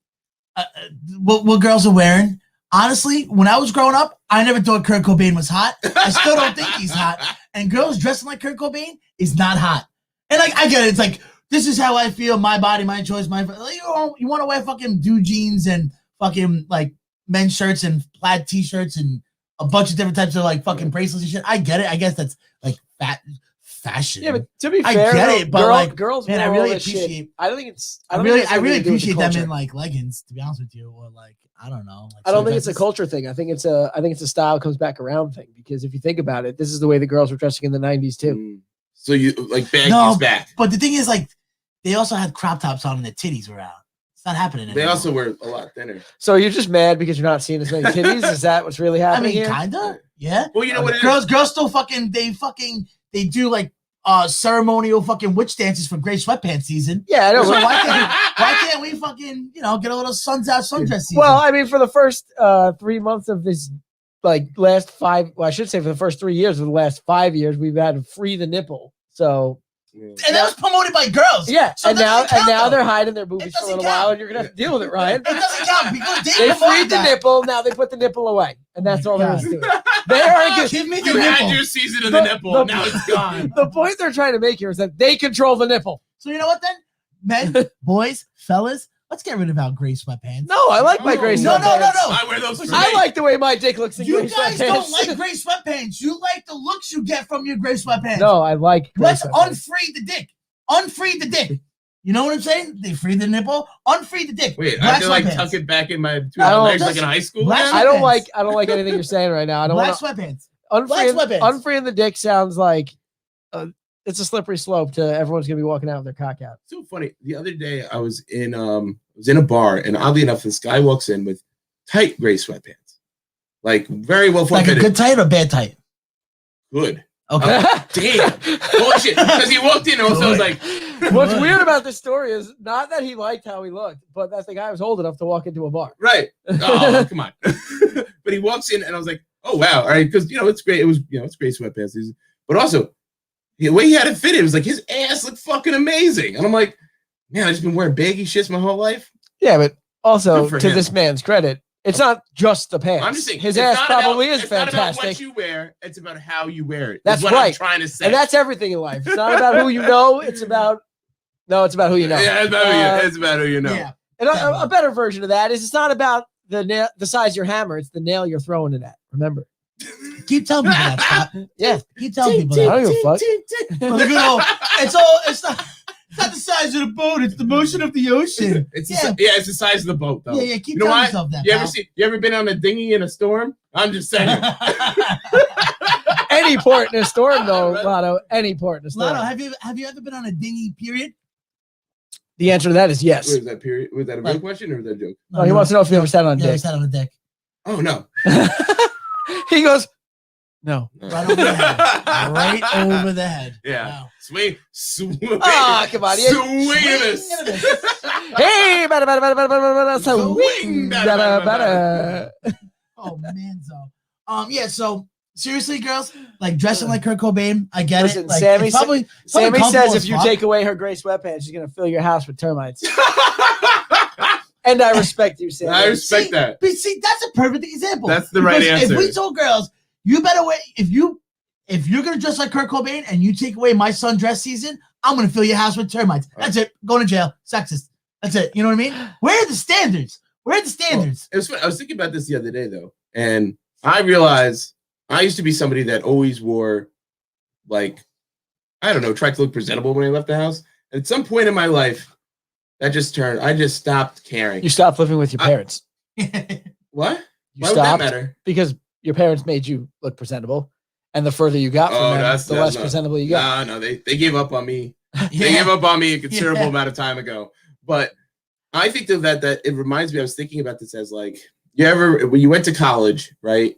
what girls are wearing, honestly, when I was growing up, I never thought Kurt Cobain was hot. I still don't think he's hot. And girls dressing like Kurt Cobain is not hot. And like I get it. It's like, this is how I feel. My body, my choice, my. You want to wear fucking dude jeans and fucking like men's shirts and plaid t-shirts and a bunch of different types of like fucking bracelets and shit. I get it. I guess that's like fashion. Yeah, but to be fair, I get it. But like, girls, man, I really appreciate. I don't think it's. I really appreciate them in like leggings. To be honest with you, or like I don't know. Like I don't think it's a culture thing. I think it's a style comes back around thing because if you think about it, this is the way the girls were dressing in the '90s too. So you like baggy's back. But the thing is, like, they also had crop tops on and their titties were out. It's not happening anymore. They also were a lot thinner. So you're just mad because you're not seeing as many titties? Is that what's really happening? Kinda. Yeah. Well, you know what? Girls still fucking. They do like ceremonial fucking witch dances for gray sweatpants season. Yeah, I know. So why can't we fucking, get a little suns out sundress season? Well, I mean, for the first 3 months of this, like last 5, well, I should say for the first 3 years of the last 5 years, we've had free the nipple. So, and that was promoted by girls. Yeah, so and now though. they're hiding their boobies for a little while, and you're gonna have to deal with it, Ryan. It doesn't count because They freed the nipple. Now they put the nipple away, and that's all there is to it. They are good. Give me the You had nipple. your season of the nipple, and now it's gone. The point they're trying to make here is that they control the nipple. So you know what then? Men, boys, fellas, let's get rid of our gray sweatpants. No, I like my gray No, sweatpants. no. I wear those for I me. like the way my dick looks in You gray guys sweatpants. don't like gray sweatpants. You like the looks you get from your gray sweatpants. No, I like gray Let's sweatpants. unfree the dick. Unfree the dick. You know what I'm saying? They free the nipple. Unfree the dick. Wait, I Black have to like sweatpants. tuck it back in my I don't- legs like in high school. Black now? I don't sweatpants. like anything you're saying right now. I don't Black want sweatpants. unfreeing, sweatpants. unfreeing the dick sounds like it's a slippery slope to everyone's gonna be walking out with their cock out. So funny. The other day I was in a bar, and oddly enough, this guy walks in with tight gray sweatpants, like very well Like a fitted. good tight or bad tight? Good. Okay. Damn. Holy shit. Because he walked in and also was like, What's weird about this story is not that he liked how he looked, but that the guy was old enough to walk into a bar. right. Oh, come on. But he walks in and I was like, oh, wow. All right. Because, it's great. It was, it's great sweatpants. But also, the way he had it fitted, it was like his ass looked fucking amazing. And I'm like, man, I've just been wearing baggy shits my whole life. Yeah, but also Good for to him. this man's credit, it's not just the pants. I'm just saying, his it's ass not probably about, is it's not about what fantastic. you wear. It's about how you wear it. That's what right. I'm trying to say. And that's everything in life. It's not about who you know. It's about who you know. Yeah, it's about, it's about who you know. Yeah. And a better version of that is it's not about the size of your hammer. It's the nail you're throwing it at. Remember? Keep telling people that, Scott. Yeah. Keep telling people I that. don't give a fuck. Well, the good old, it's not the size of the boat, it's the motion of the ocean. It's Yeah. it's the size of the boat, though. Yeah, keep You know telling why? yourself that. You ever been on a dinghy in a storm? I'm just saying. Any port in a storm, though, Lotto. Any port in a storm. Lotto, have you ever been on a dinghy, period? The answer to that is yes. Was that period? Was that a real question or was that a joke? No, he wants to know if you ever sat on a Yeah, I dick. sat on a deck. Oh no. He goes, no. Right over the head. Right over the head. Yeah. Wow. Swing. Ah, come on. Swing-a-miss. Hey, Swing, better. Oh man, so yeah, so seriously, girls, like dressing like Kurt Cobain, I get Listen, it. Like, Sammy it's probably Sammy comfortable says as if you fuck. take away her gray sweatpants, she's gonna fill your house with termites. And I respect you, Sammy. I respect that. But see, that's a perfect example. That's the right Because answer. If we told girls, you better wait, if you're gonna dress like Kurt Cobain and you take away my sundress season, I'm gonna fill your house with termites. That's it. Going to jail. Sexist. That's it. You know what I mean? Where are the standards? Where are the standards? It was funny. I was thinking about this the other day though, and I realized I used to be somebody that always wore, like, I don't know, tried to look presentable when I left the house. And at some point in my life, I just stopped caring. You stopped living with your parents. What? You Why would that stopped matter? because your parents made you look presentable. And the further you got from them, the less presentable you got. No, they gave up on me. They gave up on me a considerable amount of time ago. But I think that it reminds me, I was thinking about this as like, when you went to college, right?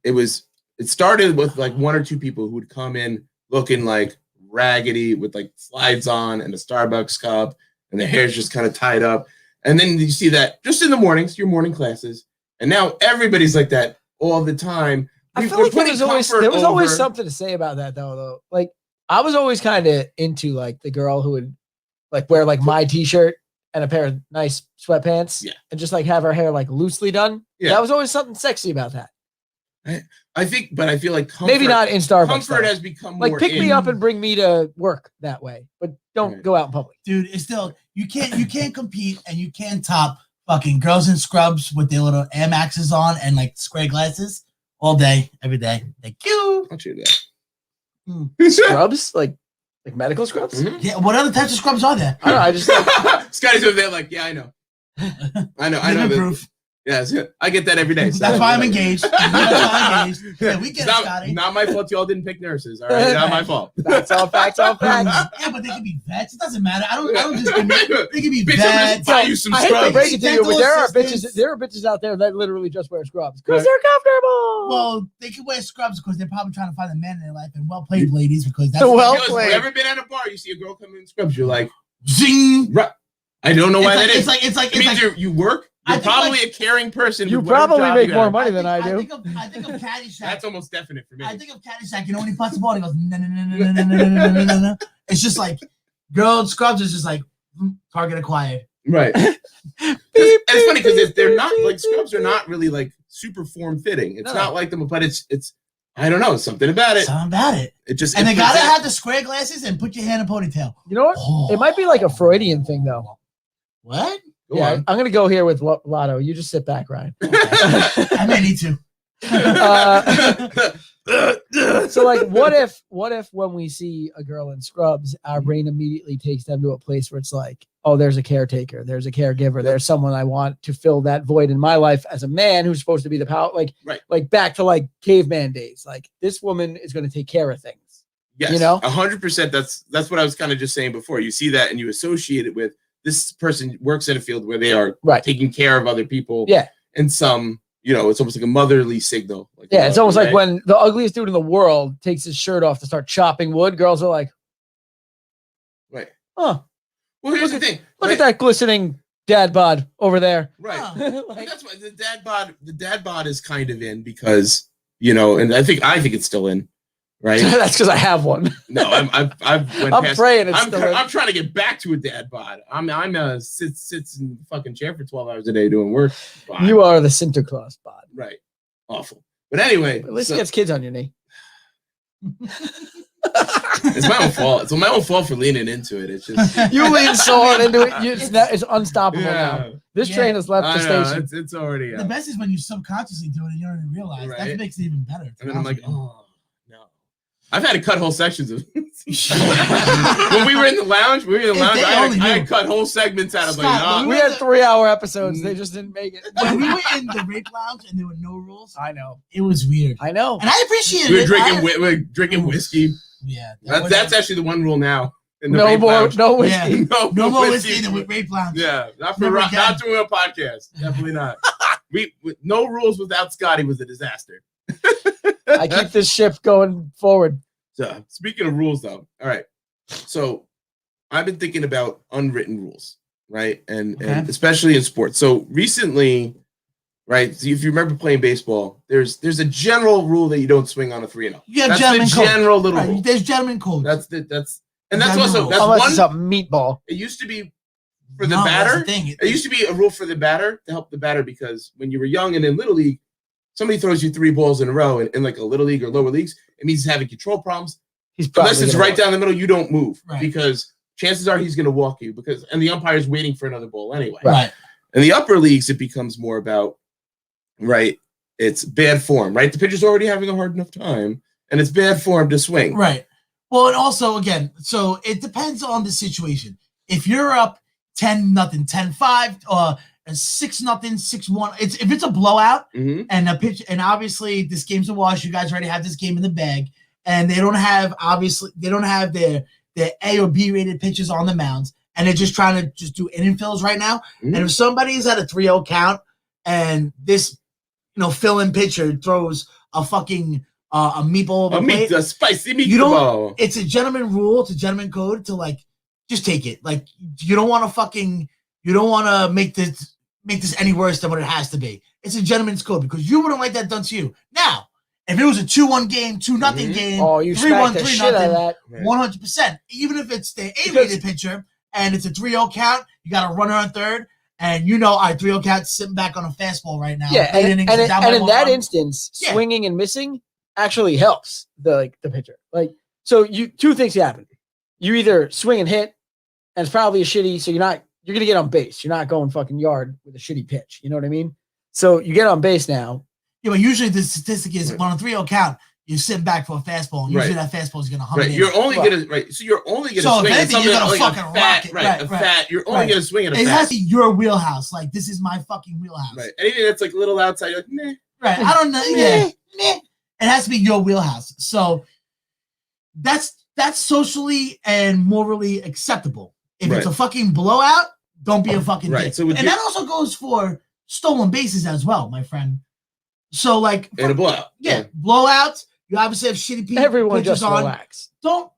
It started with like one or two people who would come in looking like raggedy with like slides on and a Starbucks cup and their hair's just kind of tied up. And then you see that just in the mornings, your morning classes. And now everybody's like that all the time. I feel like there was always something to say about that though. Like I was always kind of into like the girl who would like wear like my t-shirt and a pair of nice sweatpants and just like have her hair like loosely done. Yeah. That was always something sexy about that. I feel like comfort, maybe not in Starbucks. Comfort has become like more pick me up and bring me to work that way, but don't go out in public. Dude, it's still you can't compete and you can't top fucking girls in scrubs with their little Air Maxes on and like square glasses all day, every day. Thank you. I'll do that. Scrubs? Like medical scrubs? Mm-hmm. Yeah, what other types of scrubs are there? I don't know. I just Scotty's over there like, yeah, I know. I know. Proof. Yes, I get that every day. That's why I'm engaged. That's why I'm engaged. Yeah, we get it, It's Scotty. not my fault y'all didn't pick nurses. All right, not my fault. That's all facts, all facts. Yeah, but they can be vets. It doesn't matter. I don't just they can be Bitch, I'm vets. just buy you some I hate to scrubs. break it to you, but Dental there are bitches out there that literally just wear scrubs because Right. they're comfortable. Well, they can wear scrubs because they're probably trying to find a man in their life, and well played, ladies, because that's Well You guys played. ever been at a bar? You see a girl come in scrubs. You're like, zing. right. I don't know why that is. It's like It means you work. I You're think, probably a caring person. You with whatever probably job make you more have. money than I do. I think of Caddyshack. That's almost definite for me. I think of Caddyshack. You know when he puts the ball, and he goes no no no no no no no no no no. It's just like girl scrubs is just like target acquired. Right. And it's funny because they're not like scrubs are not really like super form fitting. It's No. not like them, but it's I don't know, something about it. Something about it. It just And it they gotta presents- have the square glasses and put your hand in a ponytail. You know what? Oh. It might be like a Freudian thing, though. What? Go Yeah, on. I'm gonna go here with Lotto. You just sit back, Ryan. I may need to. So, like, what if when we see a girl in scrubs, our brain immediately takes them to a place where it's like, oh, there's a caretaker, there's a caregiver, there's someone I want to fill that void in my life as a man who's supposed to be the power, Right. like back to like caveman days. Like, this woman is going to take care of things. Yes, You know? 100%. That's what I was kind of just saying before. You see that and you associate it with this person works in a field where they are Right. taking care of other people. Yeah. And some, it's almost like a motherly signal. Like Yeah, it's love, almost like right? when the ugliest dude in the world takes his shirt off to start chopping wood. Girls are like, Right. oh, Well, here's Look the thing. look right? at that glistening dad bod over there. Right. Huh. And Like, that's why the dad bod is kind of in because and I think it's still in, right? that's because I have one. No, I've went I'm past. praying it's I'm still in. I'm trying to get back to a dad bod. I'm sits in the fucking chair for 12 hours a day doing work. bod. You are the Sinterklaas bod. Right. Awful. But anyway, At least so- it gets kids on your knee. it's my own fault. It's my own fault for leaning into it. It's just You lean so hard into it, it's unstoppable now. This Yeah. train has left the I know, station. it's already The out. best is when you subconsciously do it and you don't even realize. That Right. makes it even better. to And then I'm be like, honest with oh no. I've had to cut whole sections of when we were in the lounge. If they I only had knew. cut whole segments out of like, Scott, nah. We had 3-hour episodes. They just didn't make it. you. When we were in the rape lounge and there were no rules, I know. it was weird. I know. And I appreciated we were it. we're drinking whiskey. Yeah. That's actually the one rule now. In the No rape more, lounge. no whiskey. Yeah. No more whiskey in the rape lounge. Yeah, not Never again. not doing a podcast. Definitely not. No rules without Scotty was a disaster. I keep this ship going forward. So speaking of rules, though, all right. So I've been thinking about unwritten rules, right, and especially in sports. So recently, right? So if you remember playing baseball, there's a general rule that you don't swing on a 3-0. You have That's gentleman the code. general little Right, rule. there's gentleman code. That's Gentleman also rule. that's Unless it's a one. meatball. It used to be for the No, that's batter. the thing. It used to be a rule for the batter to help the batter because when you were young and in little league, somebody throws you 3 balls in a row in like a little league or lower leagues, it means he's having control problems. He's probably Unless it's gonna right win. down the middle, you don't move Right. because chances are he's going to walk you and the umpire's waiting for another ball anyway. Right. In the upper leagues, it becomes more about, right, it's bad form, right? The pitcher's already having a hard enough time and it's bad form to swing. Right. Well, and also again, so it depends on the situation. If you're up 10-0, 10-5, or 6-0, 6-1, if it's a blowout Mhm. and a pitch, and obviously this game's a wash. You guys already have this game in the bag, and they don't have their A or B rated pitchers on the mounds, and they're just trying to just do inning fills right now. Mhm. And if somebody's at a 3-0 count, and this fill-in pitcher throws a fucking a meatball over the plate, A spicy meatball. You don't- it's a gentleman rule, it's a gentleman code to like just take it. Like you don't want to make this any worse than what it has to be. It's a gentleman's code because you wouldn't like that done to you. Now, if it was a 2-1 game, 2-0 Mhm. game, Oh, you 3-1, smacked the shit out of that. Right. 100%. Even if it's the A-rated pitcher and it's a 3-0 count, you got a runner on third, and all right, 3-0 count sitting back on a fastball right now. Yeah, Eight and innings, down by in one that run. instance, Yeah. swinging and missing actually helps the pitcher. Like, so two things happen. You either swing and hit, and it's probably a shitty, so you're gonna get on base. You're not going fucking yard with a shitty pitch. You know what I mean? So you get on base now. Yeah, but usually the statistic is on a 3-0 count, you're sitting back for a fastball, and usually that fastball is gonna hum Right. in. You're only gonna So you're only gonna So swing if at anything, something you're gonna like fucking a fat, rock it. right? A fat. You're only gonna swing at a It fat. has to be your wheelhouse. Like, this is my fucking wheelhouse. Right. Anything that's like a little outside, you're like, meh. Right. I don't know. Yeah. Meh. It has to be your wheelhouse. So that's socially and morally acceptable. If it's a fucking blowout, don't be a fucking dick. So and that also goes for stolen bases as well, my friend. So like in a blowout. Yeah, blowouts. You obviously have shitty people. Everyone just relax. Don't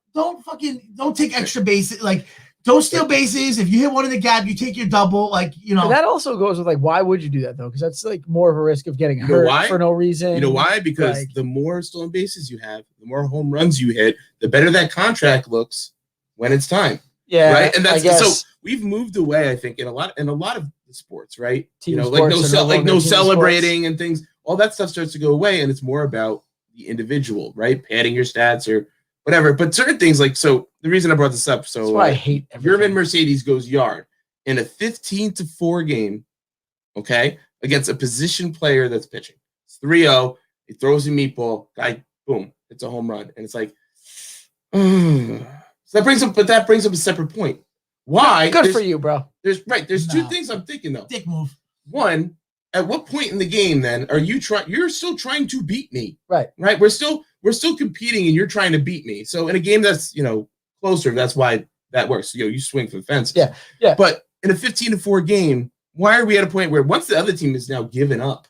take extra bases. Like, don't steal bases. If you hit one in the gap, you take your double. Like, you know. And that also goes with like, why would you do that though? Because that's like more of a risk of getting hurt for no reason. You know why? Because like, the more stolen bases you have, the more home runs you hit, the better that contract looks when it's time. Yeah, right. And that's so we've moved away, I think, in a lot of sports, right? Team like no celebrating and things. All that stuff starts to go away, and it's more about the individual, right? Padding your stats or whatever. But certain things like the reason I brought this up. So that's why I hate everything. German Mercedes goes yard in a 15-4 game, okay, against a position player that's pitching. It's 3-0. He throws a meatball. Guy, boom, it's a home run, and it's like, So that brings up a separate point. Why? Good for you, bro. There's two things I'm thinking though. Dick move. One, at what point in the game then are you you're still trying to beat me? Right. We're still competing and you're trying to beat me. So in a game that's, closer, that's why that works. You swing for the fences. Yeah. Yeah. But in a 15-4 game, why are we at a point where once the other team is now given up?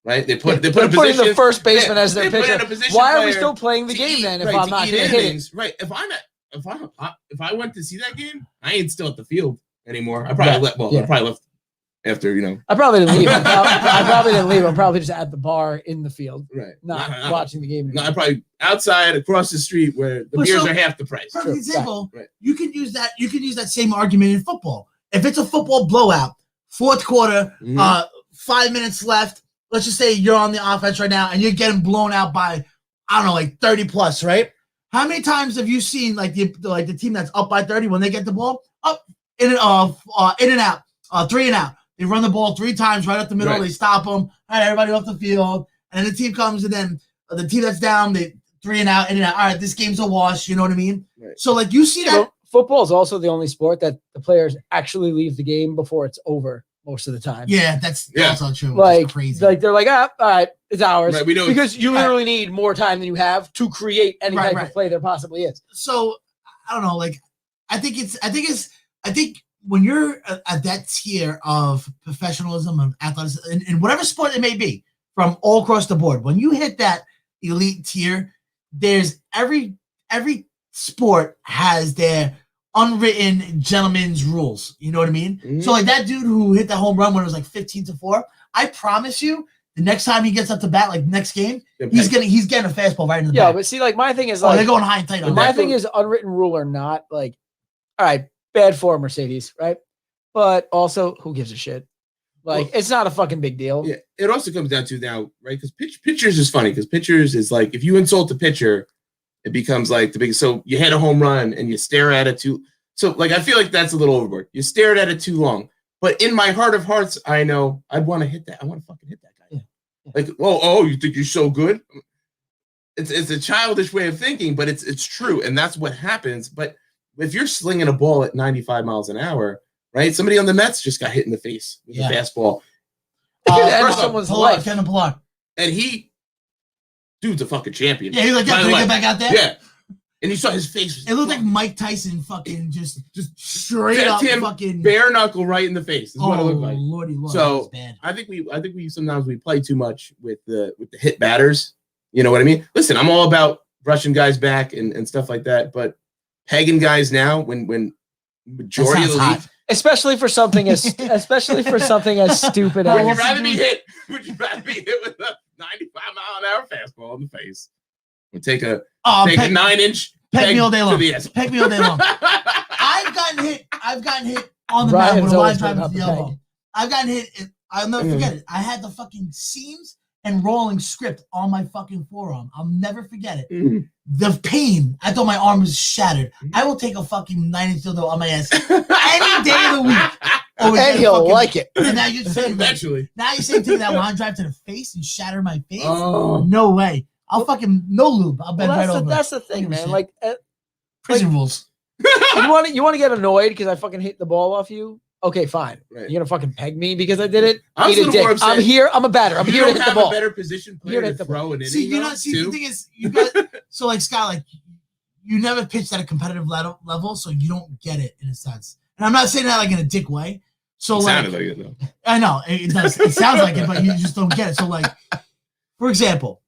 Right? They put a position, the first baseman as their pitcher. Why are we still playing the game then if I'm not going to hit it? Right. If I went to see that game, I ain't still at the field anymore. I probably left after, I probably didn't leave. I probably didn't leave. I'm probably just at the bar in the field, right? Not watching the game. No, I'm probably outside across the street where the beers are half the price. For example, you can use that. You can use that same argument in football. If it's a football blowout, fourth quarter, 5 minutes left. Let's just say you're on the offense right now and you're getting blown out by, I don't know, like 30 plus, right? How many times have you seen like the team that's up by 30 when they get the ball up in and out, 3 and out? They run the ball 3 times right up the middle. Right. They stop them. All right, everybody off the field, and then the team comes, and then the team that's down, they 3 and out, in and out. All right, this game's a wash. You know what I mean? Right. So like you see that. Well, football is also the only sport that the players actually leave the game before it's over most of the time. Yeah, that's also true. Like crazy. Like they're like, all right, it's ours. Right, we know because you literally need more time than you have to create any type of play there possibly is. So I don't know. Like I think when you're at that tier of professionalism and athleticism in whatever sport it may be, from all across the board, when you hit that elite tier, there's every sport has their unwritten gentleman's rules. You know what I mean? Mm-hmm. So like that dude who hit that home run when it was like 15-4, I promise you, the next time he gets up to bat, like next game, he's getting a fastball right in the back. Yeah, but see, like my thing is they're going high and tight on my thing is unwritten rule or not, like, all right, bad for Mercedes, right? But also, who gives a shit? Like, it's not a fucking big deal. Yeah, it also comes down to now, right? Because pitchers is funny because pitchers is like if you insult the pitcher, it becomes like the biggest. So you hit a home run and you stare at it too. So like I feel like that's a little overboard. You stared at it too long. But in my heart of hearts, I know I'd want to hit that. I want to fucking hit that guy. Yeah. Like, oh, you think you're so good? It's a childish way of thinking, but it's true, and that's what happens. But if you're slinging a ball at 95 miles an hour, right? Somebody on the Mets just got hit in the face with a fastball. Someone's life. Ken Block. And dude's a fucking champion. Yeah, he's like, can I get back out there? Yeah. And you saw his face. It looked like Mike Tyson fucking just straight up fucking bare knuckle right in the face. Is what it looked like. Lordy Lord, so I think we sometimes we play too much with the hit batters. You know what I mean? Listen, I'm all about brushing guys back and stuff like that, but pegging guys now when majority of the league, especially for something as stupid as would you rather be hit? Would you rather be hit with a 95-mile-an-hour fastball in the face? Or take a 9-inch peg me all day long. Peg me all day long. I've gotten hit on the mound when a line drive was the elbow. I've gotten hit. I'll never forget it. I had the fucking seams and rolling script on my fucking forearm. I'll never forget it. The pain. I thought my arm was shattered. I will take a fucking 9-inch dildo on my ass any day of the week. And he'll like it. And now you're saying eventually. Now you're saying take that line drive to the face and shatter my face? Oh. No way. I'll fucking no lube. I'll bend right over. That's the thing, man. Shit. Like prison rules. you want to get annoyed because I fucking hit the ball off you. Okay, fine. Right. You're gonna fucking peg me because I did it. I was Eat a a little dick. more upset. I'm here. I'm a batter. I'm You here to don't hit the have ball. a better position Here player to to hit the throw an See, inning. you know, the thing is, you got so like Scott, like you never pitched at a competitive level, so you don't get it in a sense. And I'm not saying that like in a dick way. So It like, sounded like it though. I know it does. It sounds like it, but you just don't get it. So like, for example,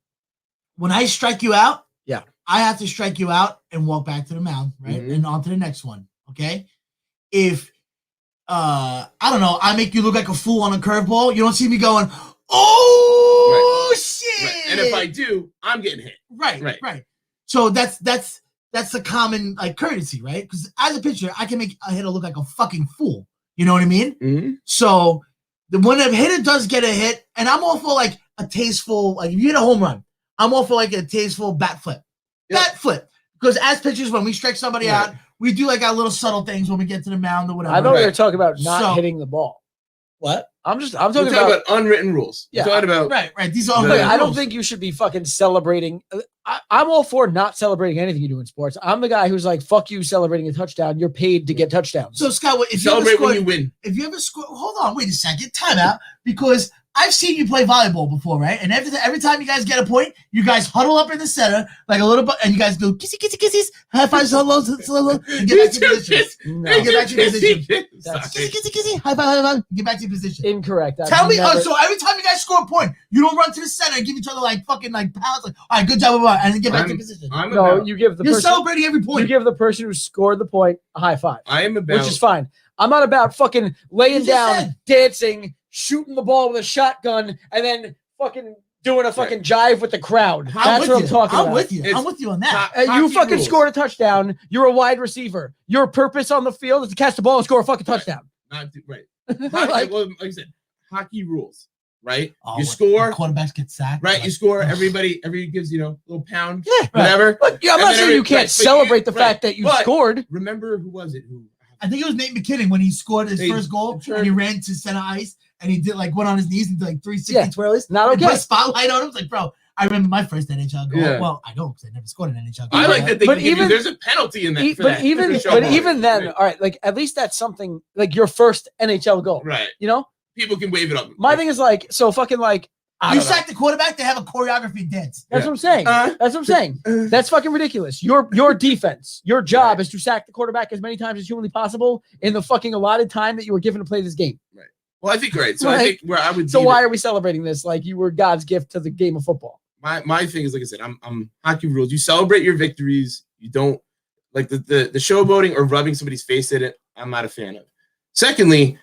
when I strike you out, yeah, I have to strike you out and walk back to the mound, right, and on to the next one. Okay, if I don't know, I make you look like a fool on a curveball, you don't see me going, oh shit. Right. And if I do, I'm getting hit. Right. So that's the common like courtesy, right? Because as a pitcher, I can make a hitter look like a fucking fool. You know what I mean? Mm-hmm. So when a hitter does get a hit, and I'm all for like a tasteful, like if you hit a home run, I'm all for like a tasteful bat flip. Yep. Bat flip. Because as pitchers, when we strike somebody out, we do like our little subtle things when we get to the mound or whatever. I know you're talking about not So- hitting the ball. What? I'm We're talking talking about. about unwritten rules. Yeah. We're talking about Right. These are The- Look, I don't rules. think you should be fucking celebrating. I'm all for not celebrating anything you do in sports. I'm the guy who's like, fuck you celebrating a touchdown. You're paid to get touchdowns. So Scott, if you ever celebrate when scored, you win. if you ever score, hold on, wait a second, time out, because I've seen you play volleyball before, right? And every time you guys get a point, you guys huddle up in the center like a little bit, and you guys go kissy kisses, high fives, hello, and get back to your position. No. Get back to your position. That's- Kissy, high five, get back to your position. Incorrect. I've Tell me, never- so every time you guys score a point, you don't run to the center and give each other like fucking like pals, like, all right, good job, and then get back to your position. I'm no, about, you give the You're person. celebrating every You point. give the person who scored the point a high five, I am about which is fine. I'm not about fucking laying You just down, said. dancing, shooting the ball with a shotgun, and then fucking doing a fucking jive with the crowd. That's what I'm talking about. I'm with you. It's I'm with you on that. ho- You hockey fucking rules. scored a touchdown. You're a wide receiver. Your purpose on the field is to catch the ball and score a fucking touchdown. Not do- right. Like- Like I said, hockey rules, right? Oh, You when score, quarterbacks get sacked. right? like, You score. ugh. Everybody gives a little pound, Yeah, whatever. But yeah, I'm And not then saying you can't right, but celebrate the right, fact that you but- scored. Remember who was it? Who? I think it was Nate McKinnon when he scored his They first goal turned- and he ran to center ice and he did like went on his knees and did like 360 Yeah. twirls. Not And put okay. a spotlight on him. It's like, bro, I remember my first NHL goal. Yeah. Well, I don't because I never scored an NHL goal. I like that they But can give you. even- There's a penalty in that. for But that, even for show but ball. even then, Right. all right, like at least that's something like your first NHL goal. Right. You know, People can wave it up. my thing is like so fucking like I You don't know. sack the quarterback, they have a choreography dance. That's Yeah. what I'm saying. That's what I'm saying. That's fucking ridiculous. Your defense, your job Right. is to sack the quarterback as many times as humanly possible in the fucking allotted time that you were given to play this game. Well, I think you're right. So Right. I think where I would. So leave why it- are we celebrating this like you were God's gift to the game of football? my thing is, like I said, I'm hockey rules. You celebrate your victories. You don't like the showboating or rubbing somebody's face in it. I'm not a fan of. Secondly,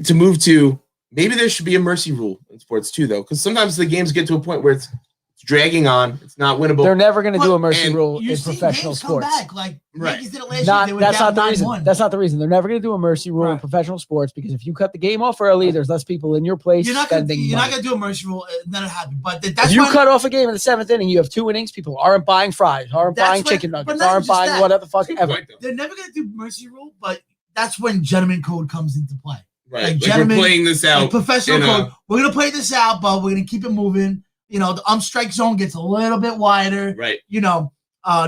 to move to maybe there should be a mercy rule in sports too, though, because sometimes the games get to a point where it's dragging on. It's not winnable. They're never going to do a mercy and rule You in see professional games sports. come back. Like Right. Yankees did it last year. They were That's down not the reason. 9-1. That's not the reason. They're never going to do a mercy rule in Right. professional sports because if you cut the game off early, there's less people in your place You're not gonna spending money. do a mercy rule. That'll happen. But that's If you when, cut off a game in the 7th inning, you have 2 innings. People aren't buying fries, aren't That's buying when- chicken but nuggets, not aren't just buying that. whatever the fuck Good ever. point, though. they're never gonna do mercy rule. But that's when gentleman code comes into play. Right. like, Like, gentlemen, we're playing this Like out. professional in a- code. We're gonna play this out, but we're gonna keep it moving. You know, the strike zone gets a little bit wider. Right. You know,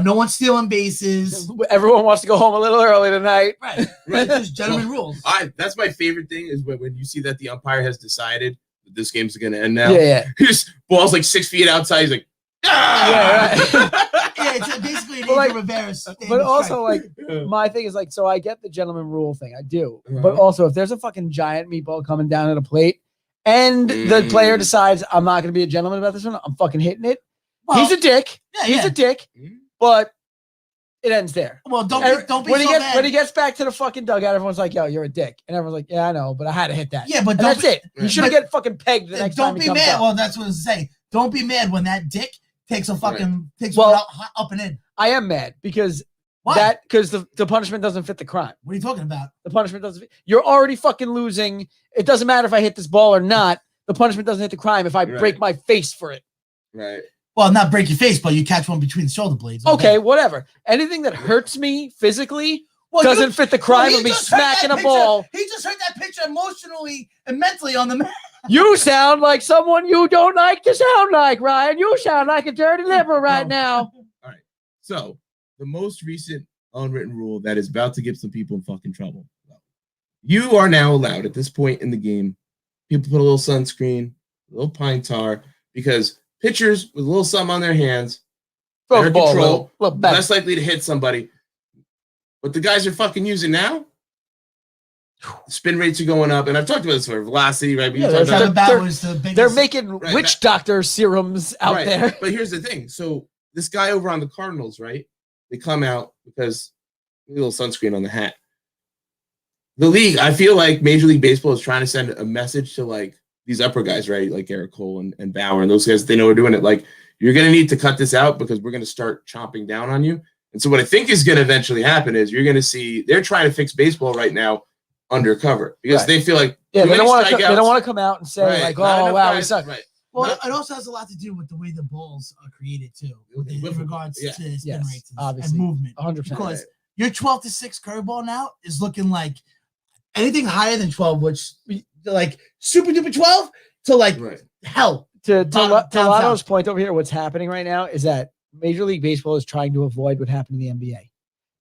no one's stealing bases. Everyone wants to go home a little early tonight. Right. Right. It's just gentleman rules. That's my favorite thing is when you see that the umpire has decided that this game's going to end now. Yeah. His ball's like 6 feet outside. He's like, Yeah, Yeah, it's basically an But, like, Adrian Rivera standing But also, strike. like, my thing is like, so I get the gentleman rule thing, I do. Uh-huh. But also, if there's a fucking giant meatball coming down at a plate, and the player decides I'm not going to be a gentleman about this one, I'm fucking hitting it. Well, He's a dick. yeah, He's yeah. a dick. Mhm. But it ends there. Well, don't be when so he gets mad. when he gets back to the fucking dugout, everyone's like, "Yo, you're a dick," and everyone's like, "Yeah, I know, but I had to hit that." Yeah, but And don't that's be, it. You should but- get fucking pegged the next time don't he be comes mad. up. Well, that's what I was saying. Don't be mad when that dick takes a fucking takes Well- one up and in. I am mad because Why? because the punishment doesn't fit the crime. What are you talking about? The punishment doesn't. You're already fucking losing. It doesn't matter if I hit this ball or not. The punishment doesn't hit the crime if I Right. break my face for it. right. Well, not break your face, but you catch one between the shoulder blades. Okay, whatever. Anything that hurts me physically Well, doesn't fit the crime he of me just heard smacking that a ball. He just heard that picture emotionally and mentally on the mat. You sound like someone you don't like to sound like, Ryan. You sound like a dirty liberal right now. All right. So the most recent unwritten rule that is about to get some people in fucking trouble. You are now allowed at this point in the game, people put a little sunscreen, a little pine tar, because pitchers with a little something on their hands, Throw better the ball a control, little better. less likely to hit somebody. What the guys are fucking using now, spin rates are going up, and I've talked about this for velocity, right? Yeah, Talked about- they're making Right, witch doctor serums out right. there. But here's the thing. So this guy over on the Cardinals, right? They come out because a little sunscreen on the hat. The league, I feel like Major League Baseball is trying to send a message to like these upper guys, right? Like Garrett Cole and Bauer and those guys, they know we're doing it. Like, you're going to need to cut this out because we're going to start chomping down on you. And so what I think is going to eventually happen is you're going to see they're trying to fix baseball right now undercover because they feel like they don't want to come out and say Right. like, Not oh enough wow, guys- we suck. right. Well, Not- it also has a lot to do with the way the balls are created too, in regards Yeah. to spin Yes, rates and obviously. movement. 100%. Because your 12-6 curveball now is looking like anything higher than 12, which like super duper 12 to like Right. hell. To Down Lotto's south. point over here, what's happening right now is that Major League Baseball is trying to avoid what happened in the NBA.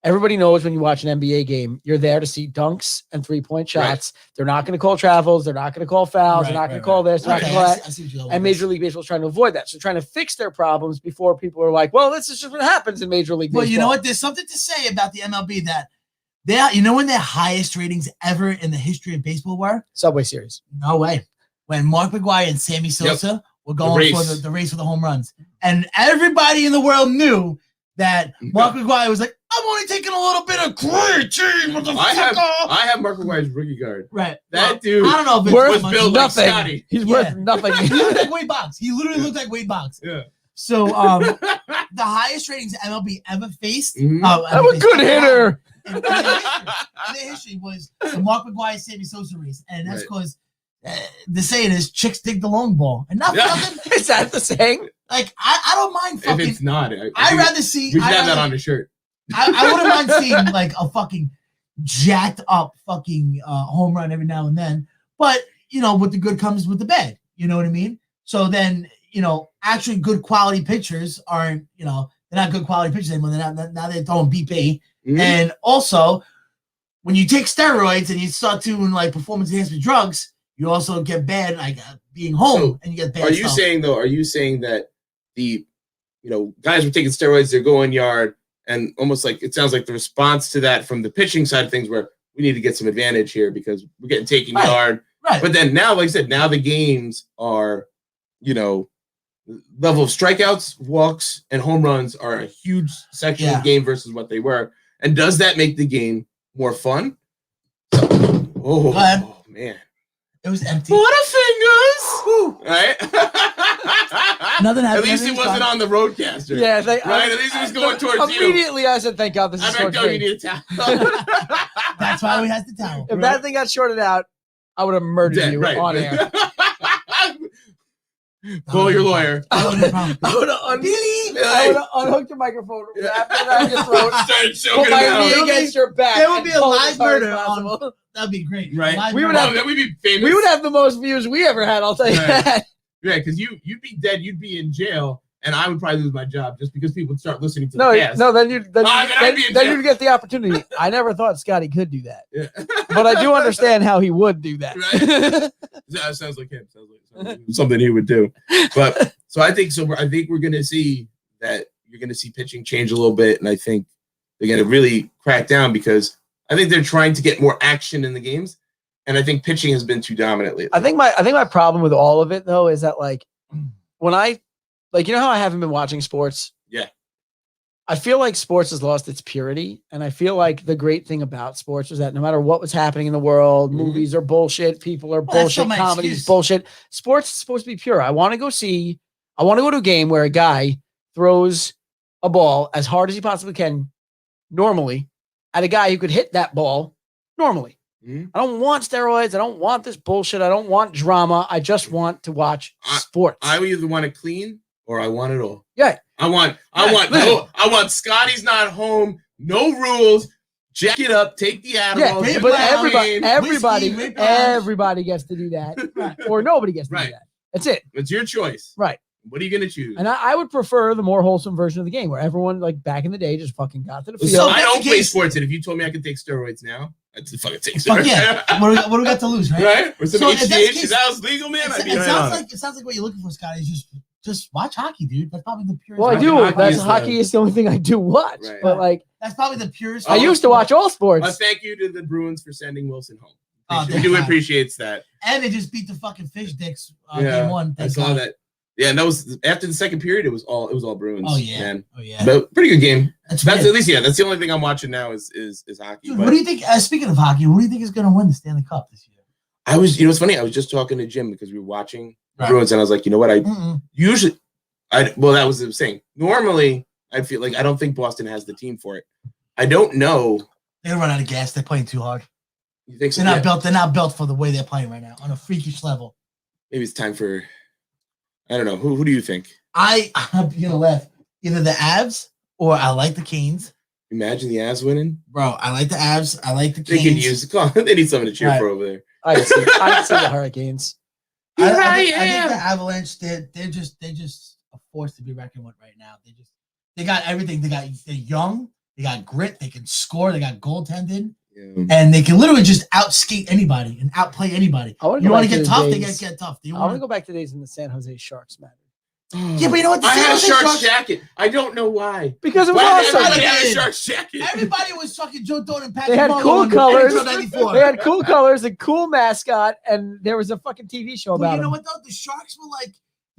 Everybody knows when you watch an NBA game, you're there to see dunks and 3-point shots. Right. They're not going to call travels. They're not going to call fouls. They're not going to call this. They're not going to call that. And Major League Baseball is trying to avoid that. So trying to fix their problems before people are like, well, this is just what happens in Major League Baseball. Well, you know what? There's something to say about the MLB that you know when their highest ratings ever in the history of baseball were? Subway Series. No way. When Mark McGwire and Sammy Sosa were going for the race for the home runs. And everybody in the world knew that Mark McGwire was like, I'm only taking a little bit of creatine, motherfucker. I have Mark McGwire's rookie guard. Right. That dude I don't know if it's worth built like nothing. Scotty. He's worth nothing. He looked like Wade Boggs. He literally looked like Wade Boggs. Yeah. So the highest ratings MLB ever faced. Mhm. I'm a good hitter. In their history was the Mark McGwire Sammy Sosa race. And that's because the saying is chicks dig the long ball. And not nothing. Is that the saying? Like, I don't mind fucking. If it's not, I'd rather see. We should have that on a shirt. I wouldn't mind seeing like a fucking jacked up fucking home run every now and then. But, you know, with the good comes with the bad. You know what I mean? So then, you know, actually good quality pitchers aren't, you know, they're not good quality pitchers anymore. They're not, now they're throwing BP. Mhm. And also, when you take steroids and you start doing like performance enhancement drugs, you also get bad, like being home, and you get bad. Are you saying that the, you know, guys were taking steroids, they're going yard, and almost like it sounds like the response to that from the pitching side of things, where we need to get some advantage here because we're getting taken yard. Right. But then now, like I said, now the games are, you know, level of strikeouts, walks, and home runs are a huge section of the game versus what they were. And does that make the game more fun? Oh man. It was empty. Butterfingers! Right? Nothing happened. At least he wasn't on the roadcaster. Yeah, right? At least he was going towards you. Immediately, I said, thank God this is I'm short. like, you need a towel. That's why we had the towel. If that thing got shorted out, I would have murdered you on air. Call your lawyer. I would have unhooked your microphone, wrapped it around your throat, Started put choking my him knee out. against your back. There would and be a pull live as hard as murder possible. on. That'd be great. Right. Live We would murder. have- We'd be famous. We would have the most views we ever had, I'll tell you Right. that. Yeah, because you'd be dead, you'd be in jail, and I would probably lose my job just because people would start listening to the cast. No, then you'd I'd be in jail. get the opportunity. I never thought Scotty could do that. Yeah. But I do understand how he would do that. Right. That sounds like him. Sounds like something he would do. But so I think we're gonna see that you're gonna see pitching change a little bit, and I think they're gonna really crack down because I think they're trying to get more action in the games, and I think pitching has been too dominant lately. I think my problem with all of it though is that like when I like, you know how I haven't been watching sports? Yeah. I feel like sports has lost its purity. And I feel like the great thing about sports was that no matter what was happening in the world, movies are bullshit, people are Well, that's bullshit, not my comedies excuse. bullshit. Sports is supposed to be pure. I want to go to a game where a guy throws a ball as hard as he possibly can normally at a guy who could hit that ball normally. I don't want steroids. I don't want this bullshit. I don't want drama. I just want to watch sports. I either want it clean or I want it all. Yeah. I want Scotty's not home, no rules, jack it up, take the Yeah, Adderall. do but the everybody, game. everybody gets to do that, or nobody gets to do that. That's it. It's your choice. Right. What are you gonna choose? And I would prefer the more wholesome version of the game, where everyone, like back in the day, just fucking got to the field. So I don't play sports, and if you told me I could take steroids now, I'd fucking take steroids. Fuck yeah. What do we got to lose, right? Right? Or some So if that's the HGH, case- if that was legal, man, I'd be It right sounds on like what you're looking for, Scotty. Is just watch hockey, dude. That's probably the purest. Well, I do. Hockey That's is hockey is the only thing I do watch. Right. But like, That's probably the purest. I used to watch all sports. Thank you to the Bruins for sending Wilson home. Oh, We thank do God. appreciate that. And they just beat the fucking fish dicks Yeah, game one. I Thank saw God. that. Yeah, and that was after the second period. It was all Bruins. Oh yeah. man. Oh yeah. But pretty good game. That's That's weird. at least that's the only thing I'm watching now is hockey. Dude, But what do you think? Speaking of hockey, who do you think is going to win the Stanley Cup this year? I was, it's funny. I was just talking to Jim because we were watching Right. Bruins, and I was like, you know what? I Mm-mm. usually, that was the saying. Normally, I feel like I don't think Boston has the team for it. I don't know. They run out of gas. They're playing too hard. You think so? They're not Yeah. built. They're not built for the way they're playing right now on a freakish level. Maybe it's time for. I don't know. Who do you think? I'm gonna laugh. Either the Avs or I like the Canes. Imagine the Avs winning. Bro, I like the Avs. I like the They Canes. can use they need something to cheer Right. for over there. I can see the Hurricanes. I think the Avalanche. They're just a force to be reckoned with right now. They got everything. They're young. They got grit. They can score. They got goaltending, Yeah. and they can literally just outskate anybody and outplay anybody. I wanna You go want to back get to tough? the They days- get tough. I want to go back to the days when the San Jose Sharks mattered. Yeah, but you know what? The I San had a Jose Sharks Sharks- jacket. I don't know why. Because it was Why did awesome. everybody have a Did. Sharks jacket? Everybody was fucking Joe Thornton and They Patrick had Marleau cool in colors. NHL 94. They had cool colors, a cool mascot, and there was a fucking TV show But about you know them. what though? The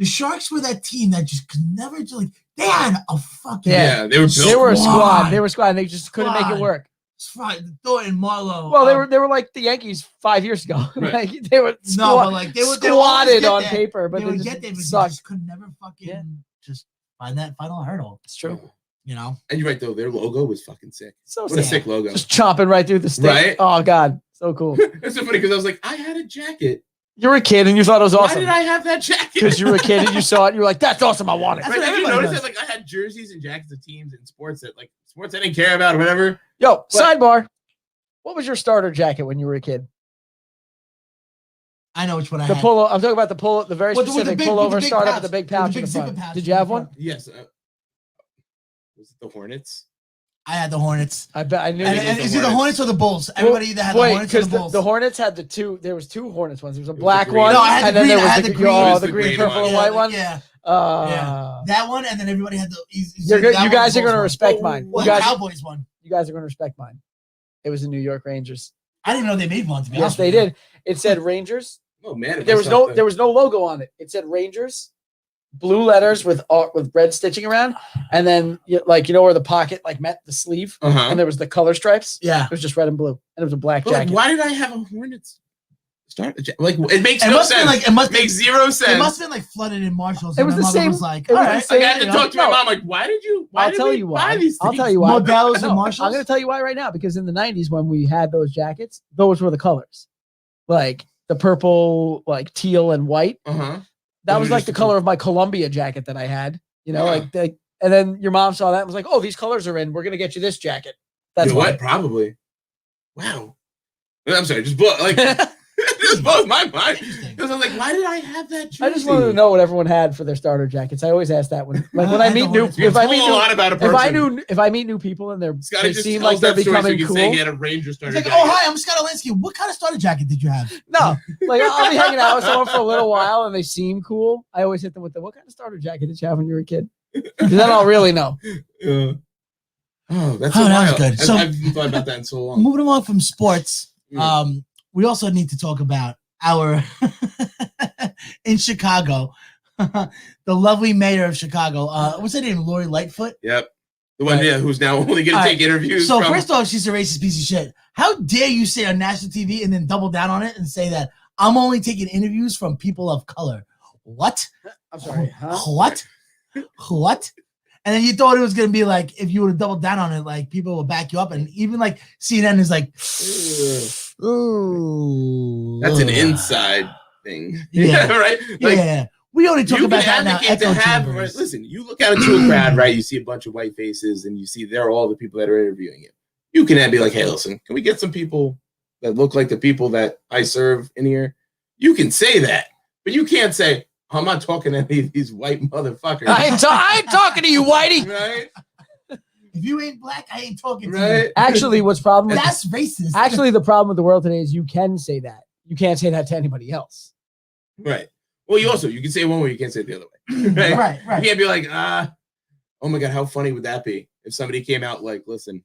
Sharks were that team that just could never they had a fucking Yeah, they were built. They were a squad. Squad. They were a squad. And they just couldn't make it Squad. work. Thornton, Marlowe. Well, they were like the Yankees 5 years ago. Right. Like they were no, but like they would squatted get on there. paper, but They they would just get there, but they sucked. just could never fucking Yeah. just find that final hurdle. It's true. You know, And you're right though. Their logo was fucking sick. So What a sad. sick logo. Just chomping right through the stick. Right? Oh god, so cool. It's so funny because I was like, I had a jacket. You were a kid and you thought it was Why awesome did I have that jacket? because you were a kid and you saw it and you were like, "That's awesome, I want it." That's Right, what did you everybody notice does. that? Like I had jerseys and jackets of teams and sports that sports I didn't care about or whatever. Yo, sidebar. What was your starter jacket when you were a kid? I know which one I The had. polo. I'm talking about the polo, the very With the specific big- pullover with the big starter pouch. with the big With the pouch big in the zipper front. pouch Did in you the have front. one? Yes. Was it the Hornets? I had the Hornets. I bet I knew. And, think you and it was it's the either Hornets. Hornets or the Bulls. Everybody either had the Wait, Hornets or because the Bulls. the Hornets had the two. There was two Hornets ones. There was a was the black green. one, No, I had the and then green, there I was had the, the green. oh, It was the the green, green purple, one. and white one. Yeah, Uh, that one, and then everybody had the. You guys are going to respect mine. Well, You the guys, Cowboys one. you guys are going to respect mine. It was the New York Rangers. I didn't know they made one. To be Yes, honest they with you. did. It said Rangers. Oh man, There was no logo on it. It said Rangers, blue letters with red stitching around, and then you know where the pocket met the sleeve, Uh-huh. and there was the color stripes. Yeah. It was just red and blue, and it was a black But, like, jacket. why did I have a Hornets start? Like it makes It no must have sense. been like it must Makes zero sense. It must have been like flooded in Marshalls. It and was my the mother same- Was like, it was all the right. same- Like, I had to you talk to my know, mom. Like, why did I'll we tell you buy why. these I'll things? tell you why. Modelo's and No, Marshalls. I'm going to tell you why right now, because in the 90s when we had those jackets, those were the colors. Like the purple, like teal and white. Uh-huh. That Those was are like just the the color of my Columbia jacket that I had. You know, Yeah. and then your mom saw that and was like, "Oh, these colors are in. We're going to get you this jacket." That's You know why. what? Probably. Wow. I'm sorry. Just just blows my mind. Because I'm like, why did I have that jersey? I just wanted to know what everyone had for their starter jackets. I always ask that when I I meet don't new, want to- if I Told meet a new, lot about a person. if I meet new people and Scotty they just seem tells like they're that story so becoming you can cool. say he had a Ranger starter It's like, jacket. oh hi, I'm Scott Olinsky. What kind of starter jacket did you have? No, like I'll be hanging out with someone for a little while and they seem cool. I always hit them with what kind of starter jacket did you have when you were a kid? Because then I'll really know. Yeah. Oh, that's Oh, so that was wild. good. So- I've thought about that in so long. Moving along from sports, Mm. we also need to talk about our in Chicago, the lovely mayor of Chicago. What's her name? Lori Lightfoot. Yep. The one, Right. yeah, who's now only going All to right. take interviews. So from, first off, she's a racist piece of shit. How dare you say on national TV and then double down on it and say that I'm only taking interviews from people of color? What? I'm sorry. Huh? What? What? And then you thought it was gonna be like if you would have doubled down on it, like people will back you up, and even like CNN is like, Ugh. ooh, That's an ugh. inside thing. Yeah. Right? Like, Yeah, we only talk you about can that now. advocate to Echo have, chambers. right, listen, you look out into a crowd, right? You see a bunch of white faces and you see they're all the people that are interviewing you. you can be like, hey, listen, can we get some people that look like the people that I serve in here? You can say that, but you can't say, I'm not talking to any of these white motherfuckers. I ain't talking to you, Whitey. Right? If you ain't black, I ain't talking to Right? you. Actually, what's problem with That's racist. actually the problem with the world today is you can say that. You can't say that to anybody else. Right. Well, you can say it one way, you can't say it the other way. Right? right. You can't be like, oh my God, how funny would that be if somebody came out like, listen,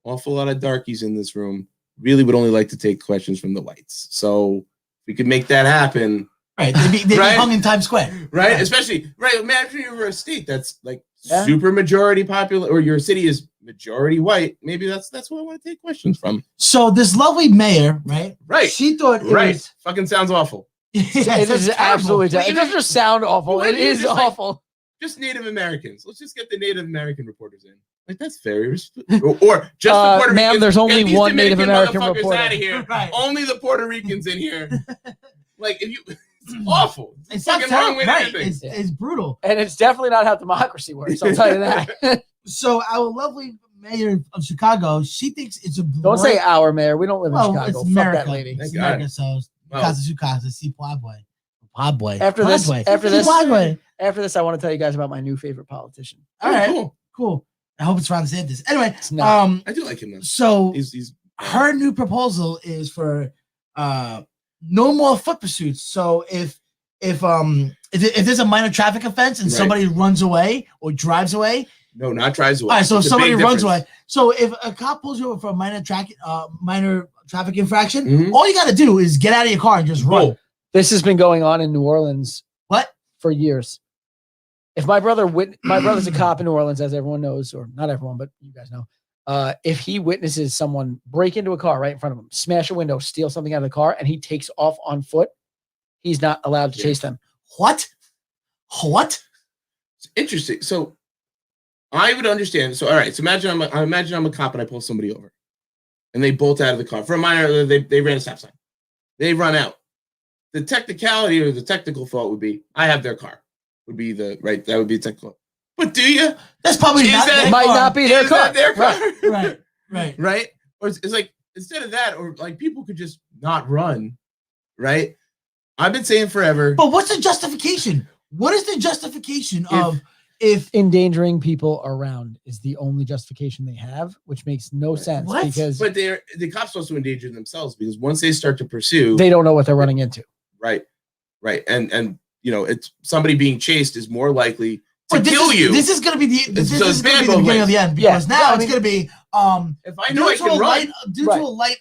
awful lot of darkies in this room really would only like to take questions from the whites. So if we could make that happen. Right. They'd be Right? hung in Times Square. Right? Especially, right, imagine you're a state that's like Yeah. super majority popular, or your city is majority white. Maybe that's what I want to take questions from. So this lovely mayor, right? Right. She thought it Right. was Fucking sounds awful. It is absolutely terrible. It doesn't just sound awful. Well, It is just like- awful. Just Native Americans. Let's just get the Native American reporters in. Like, that's fair. Or just the Puerto ma'am, Ricans. there's only Get these one Native Dominican American motherfuckers reporter. out of here. Right. Only the Puerto Ricans in here. Like, if you, it's awful. It's fucking not wrong with right. everything. It's brutal. And it's definitely not how democracy works. I'll tell you that. So our lovely mayor of Chicago, she thinks it's a Don't say our mayor. We don't live in well, Chicago. it's Fuck America. that lady. It's Thank God. America, so Well- casa, si Podboy. Podboy. After this, Podboy. after this, I want to tell you guys about my new favorite politician. All right, Cool. cool. I hope it's Ron DeSantis. Anyway, It's not. I do like him though. so He's her new proposal is for no more foot pursuits. So if there's a minor traffic offense and Right. somebody runs away or drives away, no, not drives away. all right. So if It's a somebody big runs difference. away, so if a cop pulls you over for a minor traffic infraction, Mhm. all you got to do is get out of your car and just run. Boom. This has been going on in New Orleans What? for years. If my brother's a cop in New Orleans, as everyone knows, or not everyone, but you guys know. If he witnesses someone break into a car right in front of him, smash a window, steal something out of the car, and he takes off on foot, he's not allowed to Yeah. chase them. What? What? It's interesting. So I would understand. So all right. So imagine I'm a cop and I pull somebody over, and they bolt out of the car for a minor. They ran a stop sign. They run out. The technicality or the technical fault would be I have their car. Would be the right. That would be technical. But do you? That's probably Is not that- their It might car. not be their Is car. that their car? Right. Right. Right? Or it's like instead of that, or like people could just not run. Right? I've been saying forever. But what's the justification? What is the justification of if Endangering people around is the only justification they have, which makes no sense What? because But the cops also endanger themselves because once they start to pursue, they don't know what they're running into. right, and you know, it's somebody being chased is more likely to But kill you. This is going to be this So it's is going bad to be the both beginning of the end because Yeah. now I it's mean- going to be if I know I can run, due Right. to a light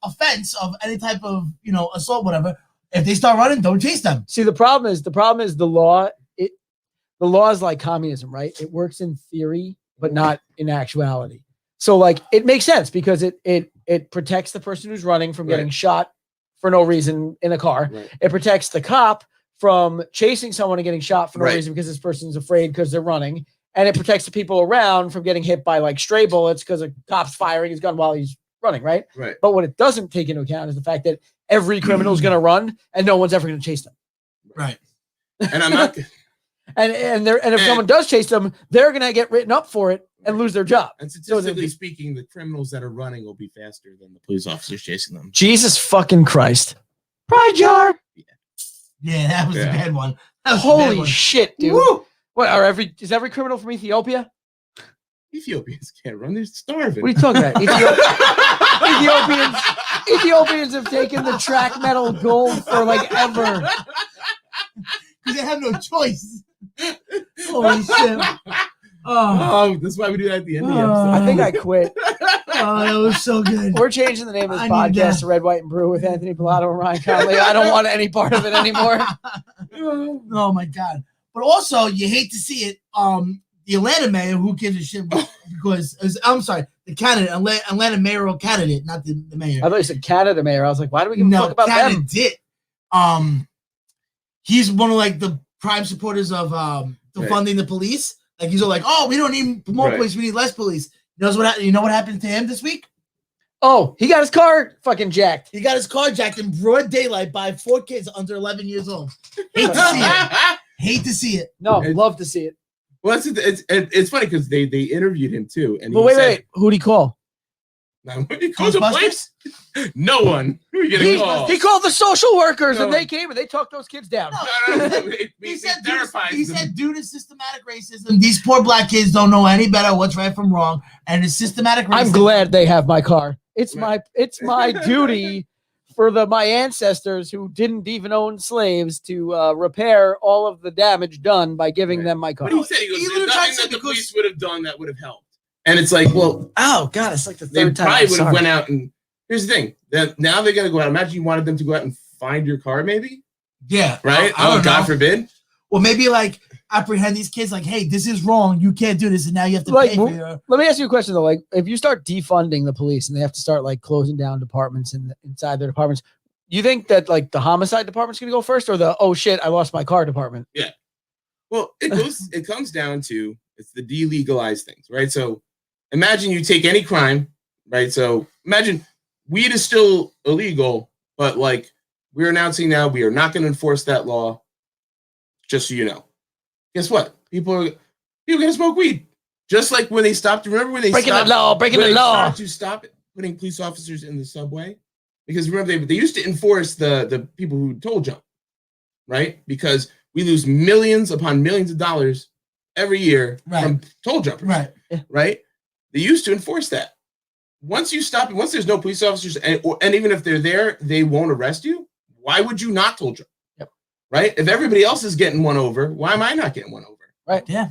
offense of any type of assault, whatever. If they start running, don't chase them. See, the problem is the law. The law is like communism, right? It works in theory, but not in actuality. So, like, it makes sense because it protects the person who's running from getting Right. shot for no reason in a car. Right. It protects the cop from chasing someone and getting shot for no Right. reason because this person's afraid because they're running. And it protects the people around from getting hit by like stray bullets because a cop's firing his gun while he's running, right? right? But what it doesn't take into account is the fact that every criminal is going to run and no one's ever going to chase them. Right. And I'm not. And if someone does chase them, they're going to get written up for it and lose their job. And statistically speaking, the criminals that are running will be faster than the police officers chasing them. Jesus fucking Christ. Pride jar. Yeah, that was a Yeah. bad one. That was a bad Holy one. shit, dude. Woo! What is every criminal from Ethiopia? Ethiopians can't run; they're starving. What are you talking about? Ethiopians have taken the track metal gold for like ever. They have no choice. Holy shit. Oh, That's why we do that at the end of the Oh. episode. I think I quit. that was so good. We're changing the name of this I need podcast that. to Red, White, and Brew with Anthony Pilato and Ryan Conley. I don't want any part of it anymore. Oh my god! But also, you hate to see it. The Atlanta mayor, who gives a shit, because I'm sorry, the candidate, Atlanta mayoral candidate, not the mayor. I thought you said Canada mayor. I was like, why do we give a fuck about them? candidate. He's one of like the prime supporters of defunding the police. Like he's all like, oh, we don't need more Right. police, we need less police. You know what happened to him this week? Oh, he got his car fucking jacked. He got his car jacked in broad daylight by 4 kids under 11 years old. Hate to see it. Hate to see it. No, It's- love to see it. Well, it's funny because they interviewed him too, and But he wait, said, wait. Who'd he call? He called the police. No one. Who are you gonna call? He called the social workers No. and they came and they talked those kids down. He said due to systematic racism, these poor black kids don't know any better what's right from wrong, and it's systematic racism. I'm glad they have my car. It's my duty for my ancestors who didn't even own slaves to repair all of the damage done by giving them my car. But he said, he goes, He there's literally tried nothing to that the because- police would have done that would have helped. And it's like, well, Oh God, it's like the they third time. probably I'm would have sorry. went out and here's the thing. That now they're gonna go out. Imagine you wanted them to go out and find your car, maybe. Yeah. Right? I don't God know. forbid. Or maybe like apprehend these kids like, hey, this is wrong. You can't do this, and now you have to Like, pay for your. Let me ask you a question though. Like, if you start defunding the police and they have to start like closing down departments inside their departments, you think that like the homicide department's gonna go first, or the oh shit, I lost my car department? Yeah. Well, it comes down to it's the delegalized things, right? So imagine you take any crime, right? So imagine weed is still illegal, but like we're announcing now we are not going to enforce that law. Just so you know. Guess what? People are going to smoke weed. Just like when they stopped. Remember when they Breaking stopped, the law, breaking when the they law. started to stop putting police officers in the subway? Because remember they used to enforce the people who toll jump, right? Because we lose millions upon millions of dollars every year from toll jumpers, right? They used to enforce that. Once you stop, once there's no police officers, and even if they're there, they won't arrest you. Why would you not toll jump? Yep. Right? If everybody else is getting one over, why am I not getting one over? Right. Yeah.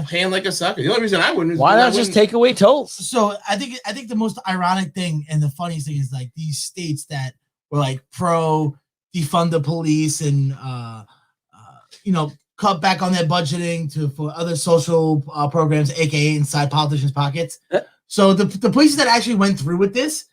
Paying like a sucker. The only reason I wouldn't is Why because I not just wouldn't- take away tolls? So I think the most ironic thing and the funniest thing is like these states that were like pro defund the police and cut back on their budgeting for other social programs, aka inside politicians' pockets. So the places that actually went through with this,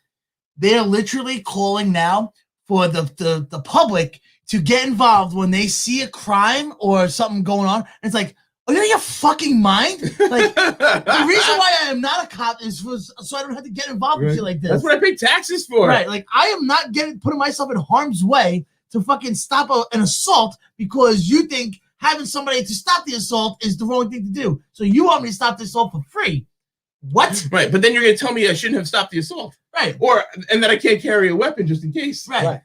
they're literally calling now for the public to get involved when they see a crime or something going on. And it's like, are you out of your fucking mind? Like the reason why I am not a cop is so I don't have to get involved with shit like this. That's what I pay taxes for. Right. Like I am not putting myself in harm's way to fucking stop an assault because you think having somebody to stop the assault is the wrong thing to do. So you want me to stop the assault for free. What? Right. But then you're going to tell me I shouldn't have stopped the assault. Right. And that I can't carry a weapon just in case. Right. Like,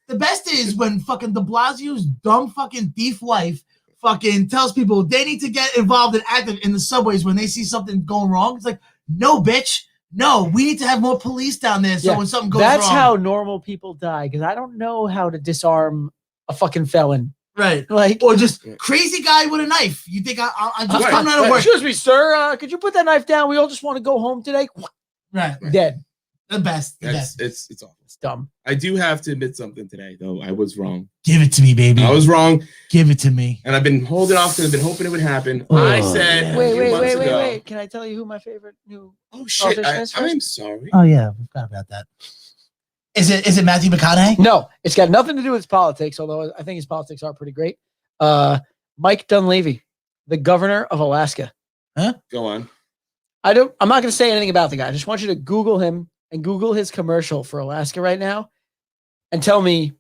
The best is when fucking de Blasio's dumb fucking thief wife fucking tells people they need to get involved and active in the subways when they see something going wrong. It's like, no, bitch. No, we need to have more police down there so when something goes wrong. That's how normal people die, because I don't know how to disarm a fucking felon. Right. Like, or just crazy guy with a knife. You think I'm just coming out of work. Excuse me, sir. Could you put that knife down? We all just want to go home today. Right. Dead. The best. It's awful. It's dumb. I do have to admit something today, though. I was wrong. Give it to me, baby. I was wrong. Give it to me. And I've been holding off because I've been hoping it would happen. I said Wait. Can I tell you who my favorite new shit. politician is first? I'm sorry. Oh yeah, we forgot about that. Is it Matthew McConaughey? No, it's got nothing to do with politics, although I think his politics are pretty great. Mike Dunleavy, the governor of Alaska. Go on. I'm not going to say anything about the guy. I just want you to Google him and Google his commercial for Alaska right now and tell me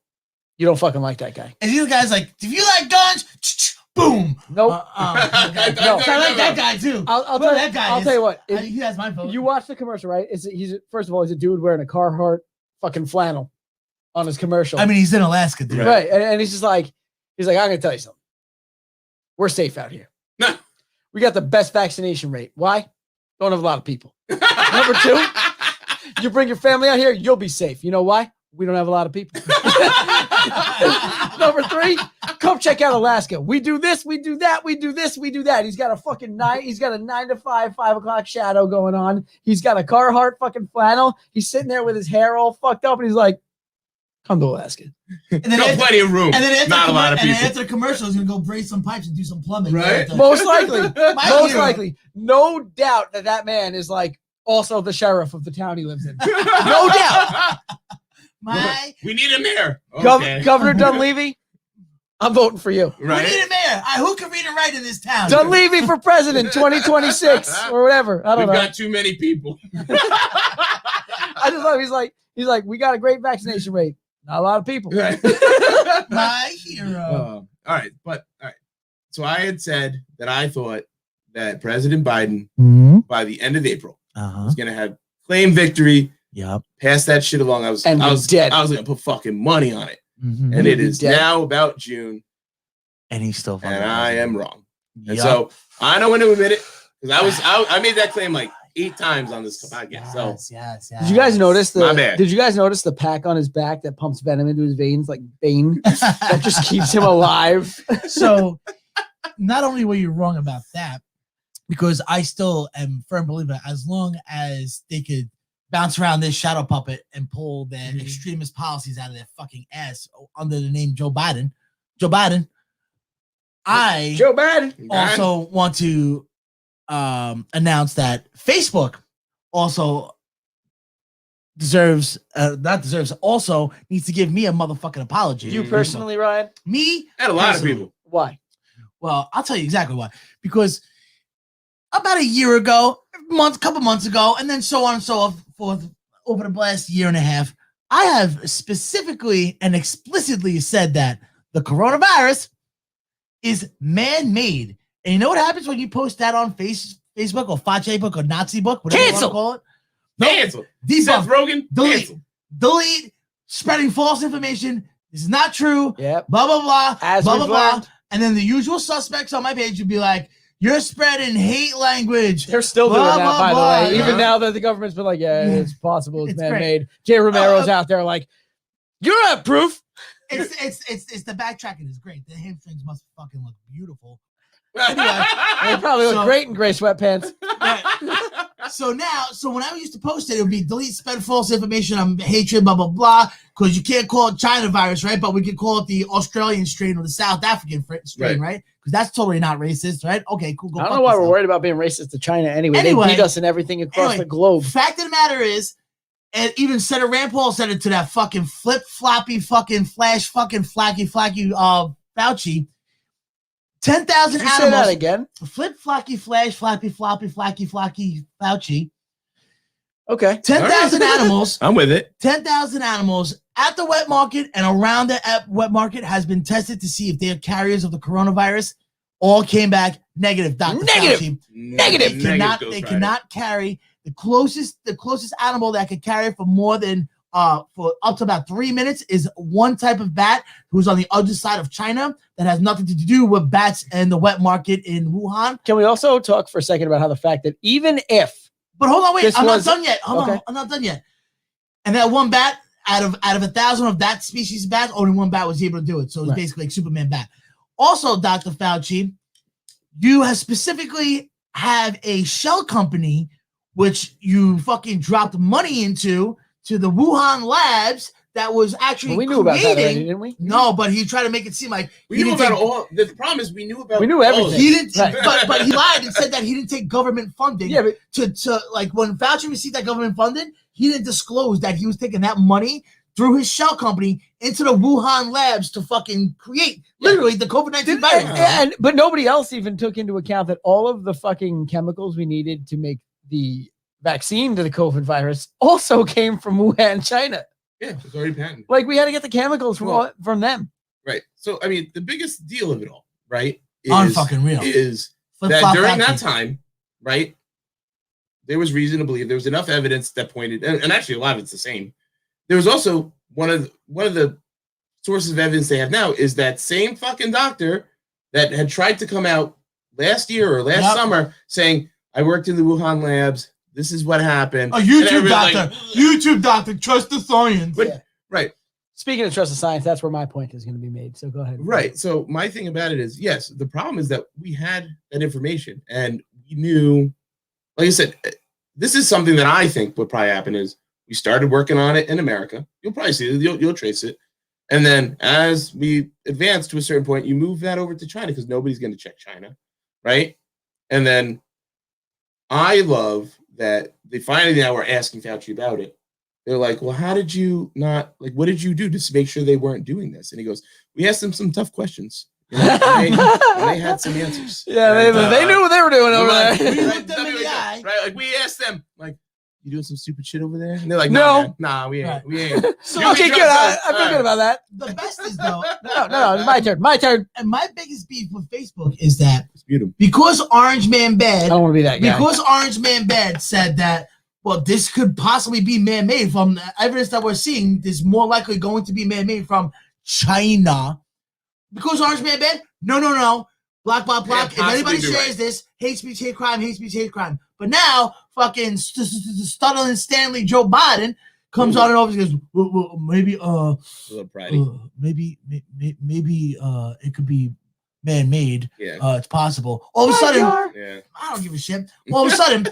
you don't fucking like that guy. And these guys like, if you like guns, boom. Nope. No. I like that guy too. I'll tell you what. He has my vote. You watch the commercial, right? First of all, he's a dude wearing a Carhartt fucking flannel on his commercial. I mean, he's in Alaska, dude. Right. And he's just like, I'm going to tell you something. We're safe out here. We got the best vaccination rate. Why? Don't have a lot of people. Number two, you bring your family out here, you'll be safe. You know why? We don't have a lot of people. Number three, come check out Alaska. We do this, we do that, we do this, we do that. He's got a 9 to 5 o'clock shadow going on. He's got a Carhartt fucking flannel. He's sitting there with his hair all fucked up, and he's like, come to Alaska. And then plenty of room. And then not a lot of people. And then after the commercial, he's gonna go brace some pipes and do some plumbing. Right? Most likely. No doubt that man is like also the sheriff of the town he lives in. No doubt. We need a mayor. Okay. Governor Dunleavy, I'm voting for you. Right? We need a mayor. Who can read and write in this town? Dunleavy for president 2026 or whatever. I don't know. We've got too many people. I just love. He's like, we got a great vaccination rate. Not a lot of people. Right. My hero. All right. So I had said that I thought that President Biden, by the end of April, was going to have claim victory, Yep. pass that shit along. I was dead. I was gonna put fucking money on it, Mm-hmm. and it is dead. now about June, And he's still fucking. and I am wrong. And Yep. so I don't want to admit it because I made that claim like 8 times on this podcast. So Yes. Did you guys notice My bad. Did you guys notice the pack on his back that pumps venom into his veins like Bane? That just keeps him alive. So, not only were you wrong about that, because I still am a firm believer, as long as they could bounce around this shadow puppet and pull their extremist policies out of their fucking ass under the name Joe Biden, I Joe Biden. also want to announce that Facebook also also needs to give me a motherfucking apology. You personally, Ryan? Me? and a lot of personally. people. Why? Well, I'll tell you exactly why. Because about a year ago, couple months ago, and then so on and so forth over the last year and a half, I have specifically and explicitly said that the coronavirus is man-made. And you know what happens when you post that on Facebook or Facebook or Nazi book, whatever you want to call it? Cancel. Debunked. Seth Rogen. Delete. Cancel. Delete. Spreading false information. This is not true. Yep. Blah, blah, blah. As blah, we've blah, blah. learned. And then the usual suspects on my page would be like, you're spreading hate language. They're still Blah, doing that, blah, by blah. the way. Even Yeah. now that the government's been like, yeah, it's possible, it's It's man-made. Jay Romero's out there like, you have proof. It's the backtracking is great. The hamstrings must fucking look beautiful. They probably look So- great in gray sweatpants. So when I used to post it would be delete, spread false information on hatred, blah, blah, blah, because you can't call it China virus, right? But we could call it the Australian strain or the South African strain, right? Because that's totally not racist, right? Okay, cool. Go I don't fuck know why we're yourself. worried about being racist to China anyway. Anyway. They beat us in everything across Anyway. the globe. Fact of the matter is, and even Senator Rand Paul said it to that fucking flip-floppy fucking flash fucking flaky Fauci. 10,000 Did you say animals. that again? Flip flocky flash flappy floppy flaky Fauci. Okay. 10,000 animals. I'm with it. 10,000 animals at the wet market and around the wet market has been tested to see if they are carriers of the coronavirus. All came back negative. Dr. Negative. Fauci. Negative. They cannot carry the closest animal that could carry it for more than for up to about 3 minutes is one type of bat who's on the other side of China that has nothing to do with bats and the wet market in Wuhan. Can we also talk for a second about how the fact that even if But hold on, wait, This I'm not was- done yet. Hold okay. on, I'm not done yet. And that one bat out of 1,000 of that species of bats, only one bat was able to do it. So it's Right. basically like Superman bat. Also, Dr. Fauci, you have specifically have a shell company which you fucking dropped money into to the Wuhan labs that was actually well, we knew about that already, creating. didn't we? No, but he tried to make it seem like We he knew didn't about take- all. The problem is we knew about. We knew all of everything. it. He didn't, Right. but he lied and said that he didn't take government funding. Yeah, but To like when Fauci received that government funding, he didn't disclose that he was taking that money through his shell company into the Wuhan labs to fucking create literally the COVID-19 virus. but nobody else even took into account that all of the fucking chemicals we needed to make the vaccine to the COVID virus also came from Wuhan, China. Yeah, it's already patented. Like we had to get the chemicals from them. Right. So I mean, the biggest deal of it all, right, Unfucking real. is that Flip-flop during that vacuum. time, right, there was reason to believe there was enough evidence that pointed, and actually a lot of it's the same. There was also one of the sources of evidence they have now is that same fucking doctor that had tried to come out last year or last Yep. summer saying, I worked in the Wuhan labs. This is what happened. A And YouTube everybody's doctor. like, YouTube doctor. Trust the science. But- Yeah. right. Speaking of trust of science, that's where my point is going to be made. So go ahead. Right. So my thing about it is, yes, the problem is that we had that information and we knew, like I said, this is something that I think would probably happen is we started working on it in America. You'll probably see it. You'll trace it. And then as we advance to a certain point, you move that over to China because nobody's going to check China. Right. And then I love that they finally now are asking Fauci about it. They're like, well, how did you not, like, what did you do to make sure they weren't doing this? And he goes, we asked them some tough questions. You know, and they had some answers. Yeah, And, they knew what they were doing over like, there. We right, looked them in the eye. right? Like we asked them, like, you doing some stupid shit over there? And they're like, No. nah, we ain't. Right. We ain't. So You Okay, can good. trust I us. feel good about that. the best is though, No, it's my turn. My turn. and my biggest beef with Facebook is that It's beautiful. because Orange Man I Bad don't want to be that guy. Because Orange Man Bad said that well, this could possibly be man-made from the evidence that we're seeing. There's more likely going to be man-made from China. Because Orange Man bad? No. Block. If anybody shares this, hate speech, hate crime, hate speech, hate crime. But now, fucking stuttering Stanley Joe Biden comes on and over and goes, well, maybe maybe it could be man-made. Yeah. It's possible. All of a sudden, I don't give a shit. All of a sudden,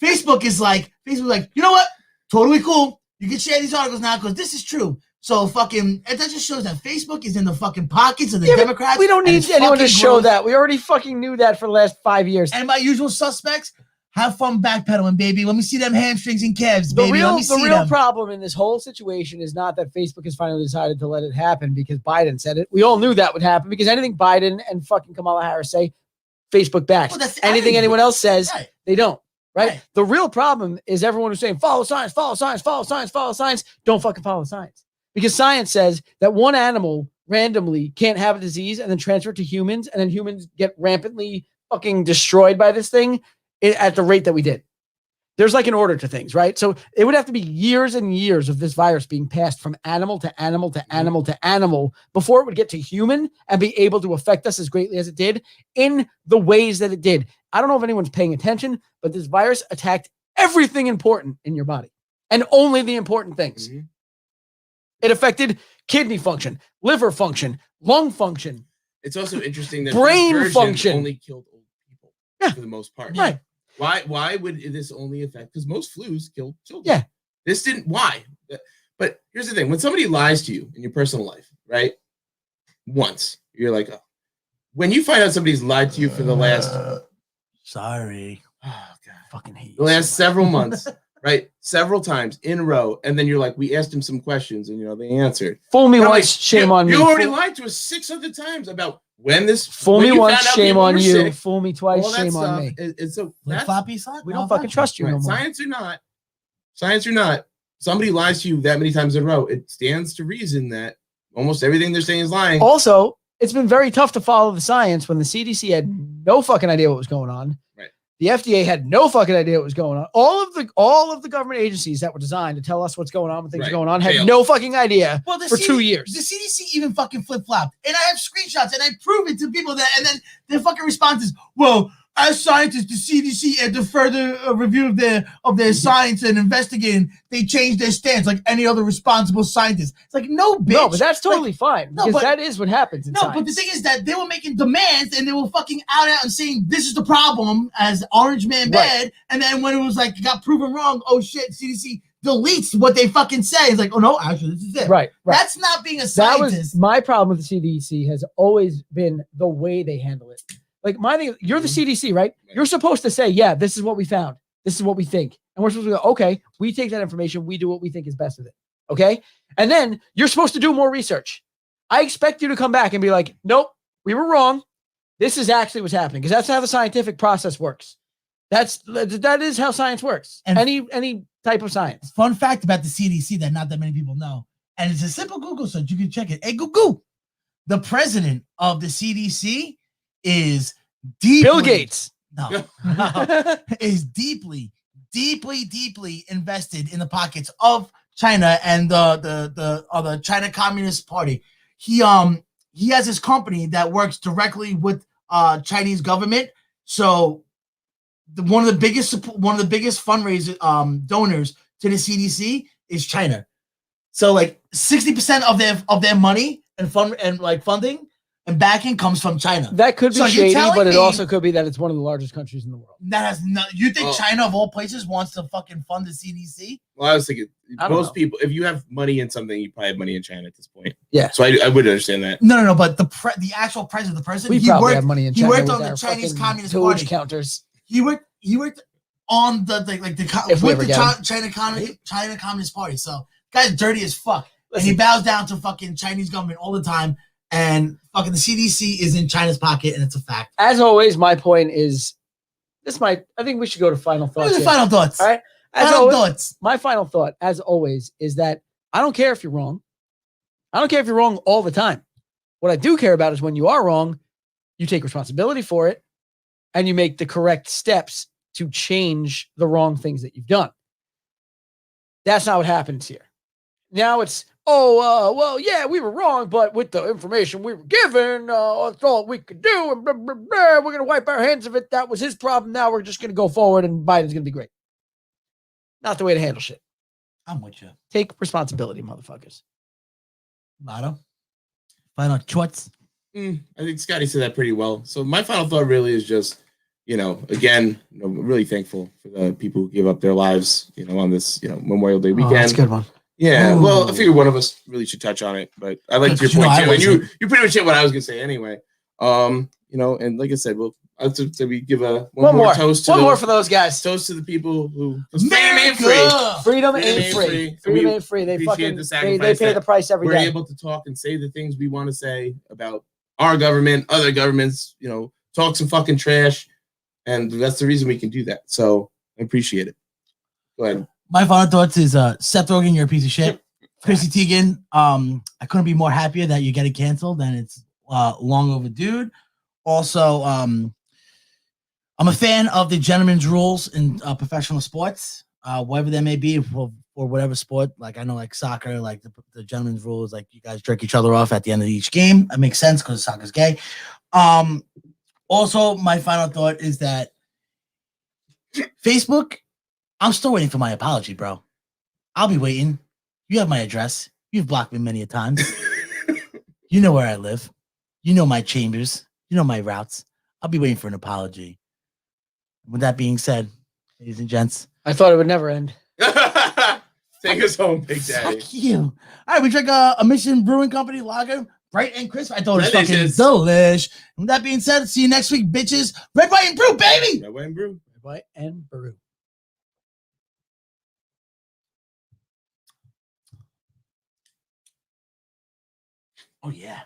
Facebook is like, you know what? Totally cool. You can share these articles now because this is true. So fucking, that just shows that Facebook is in the fucking pockets of the Democrats. We don't need anyone to show that. We already fucking knew that for the last 5 years. And my usual suspects, have fun backpedaling, baby. Let me see them hamstrings and calves, baby. The real problem in this whole situation is not that Facebook has finally decided to let it happen because Biden said it. We all knew that would happen because anything Biden and fucking Kamala Harris say, Facebook backs. Well, anything anyone else says, they don't. Right? The real problem is everyone who's saying follow science, follow science, follow science, follow science. Don't fucking follow science. Because science says that one animal randomly can't have a disease and then transfer it to humans, and then humans get rampantly fucking destroyed by this thing at the rate that we did. There's like an order to things, right? So it would have to be years and years of this virus being passed from animal to animal to animal to animal before it would get to human and be able to affect us as greatly as it did in the ways that it did. I don't know if anyone's paying attention, but this virus attacked everything important in your body and only the important things. Mm-hmm. It affected kidney function, liver function, lung function. It's also interesting that brain function only killed old people for the most part. Right. Why would this only affect? Because most flus kill children. Yeah. This didn't. Why? But here's the thing: when somebody lies to you in your personal life, right? Once you're like, oh. When you find out somebody's lied to you for the last, sorry, oh god, fucking hate the last several months, right? Several times in a row, and then you're like, we asked him some questions, and they answered. Fool me once, shame on me. You already lied to us 6 other times about. Fool me once, shame on you. Sick, fool me twice, shame on me. And so we don't fucking trust you no more. Science or not, somebody lies to you that many times in a row. It stands to reason that almost everything they're saying is lying. Also, it's been very tough to follow the science when the CDC had no fucking idea what was going on. Right. The FDA had no fucking idea what was going on. All of the government agencies that were designed to tell us what's going on when things are going on had no fucking idea for 2 years. The CDC even fucking flip-flopped. And I have screenshots and I prove it to people that, and then their fucking response is, well, as scientists, the CDC, at the further review of their science and investigating, they changed their stance like any other responsible scientist. It's like, no, bitch. No, but that's totally fine. Because that is what happens in science. But the thing is that they were making demands and they were fucking out and saying, this is the problem as Orange Man bad. Right. And then when it was like, got proven wrong, oh shit, CDC deletes what they fucking say. It's like, oh no, actually, this is it. Right. That's not being a scientist. My problem with the CDC has always been the way they handle it. Like my thing, you're the CDC, right? You're supposed to say, yeah, this is what we found. This is what we think. And we're supposed to go, okay, we take that information. We do what we think is best with it. Okay. And then you're supposed to do more research. I expect you to come back and be like, nope, we were wrong. This is actually what's happening. Because that's how the scientific process works. That is how science works. And any type of science. Fun fact about the CDC that not that many people know. And it's a simple Google search. You can check it. Hey, Google. The president of the CDC is deeply Bill Gates. No, is deeply invested in the pockets of China and the China Communist Party. He has his company that works directly with Chinese government. So one of the biggest fundraiser donors to the CDC is China. So like 60% of their money and funding and backing comes from China. That could be shady, but it also could be that it's one of the largest countries in the world. That has no. You think China, of all places, wants to fucking fund the CDC? Well, I was thinking most people, if you have money in something, you probably have money in China at this point. Yeah. So I would understand that. No. But the actual president, the person, we probably have money in China. He worked on the Chinese Communist Party counters. He worked on China Communist Party. So guy's dirty as fuck. Listen, and he bows down to fucking Chinese government all the time. And fucking the CDC is in China's pocket, and it's a fact. As always, my point is, I think we should go to final thoughts. Final thoughts. All right. Thoughts. My final thought, as always, is that I don't care if you're wrong. I don't care if you're wrong all the time. What I do care about is when you are wrong, you take responsibility for it, and you make the correct steps to change the wrong things that you've done. That's not what happens here. Now it's, well, yeah, we were wrong, but with the information we were given, that's all we could do. And blah, blah, blah, we're going to wipe our hands of it. That was his problem. Now we're just going to go forward and Biden's going to be great. Not the way to handle shit. I'm with you. Take responsibility, motherfuckers. Lotto. Final choice. I think Scotty said that pretty well. So my final thought really is just, again, really thankful for the people who give up their lives, on this, Memorial Day weekend. That's a good one. Yeah, Ooh. well, I figure one of us really should touch on it, but I liked your point too. And you pretty much hit what I was gonna say anyway. And like I said, I'll say we give one more toast to more for those guys. Toast to the people who Freedom ain't free. Freedom ain't free. They appreciate fucking the sacrifice they pay the price every we're day. able to talk and say the things we want to say about our government, other governments, talk some fucking trash. And that's the reason we can do that. So I appreciate it. Go ahead. My final thoughts is Seth Rogen, you're a piece of shit. Chrissy Teigen, I couldn't be more happier that you're getting canceled and it's long overdue. Also, I'm a fan of the gentleman's rules in professional sports, whatever they may be for whatever sport. Like I know, like soccer, like the gentleman's rules, like you guys jerk each other off at the end of each game. That makes sense because soccer's gay. Also, my final thought is that Facebook, I'm still waiting for my apology, bro. I'll be waiting. You have my address. You've blocked me many a times. You know where I live. You know my chambers. You know my routes. I'll be waiting for an apology. With that being said, ladies and gents, I thought it would never end. Take us home, Big Daddy. Fuck you. All right, we drank a Mission Brewing Company lager, bright and crisp. I thought it was fucking Delicious. delish. With that being said, see you next week, bitches. Red, white, and brew, baby. Red, white, and brew. Red, white, and brew. Oh, yeah.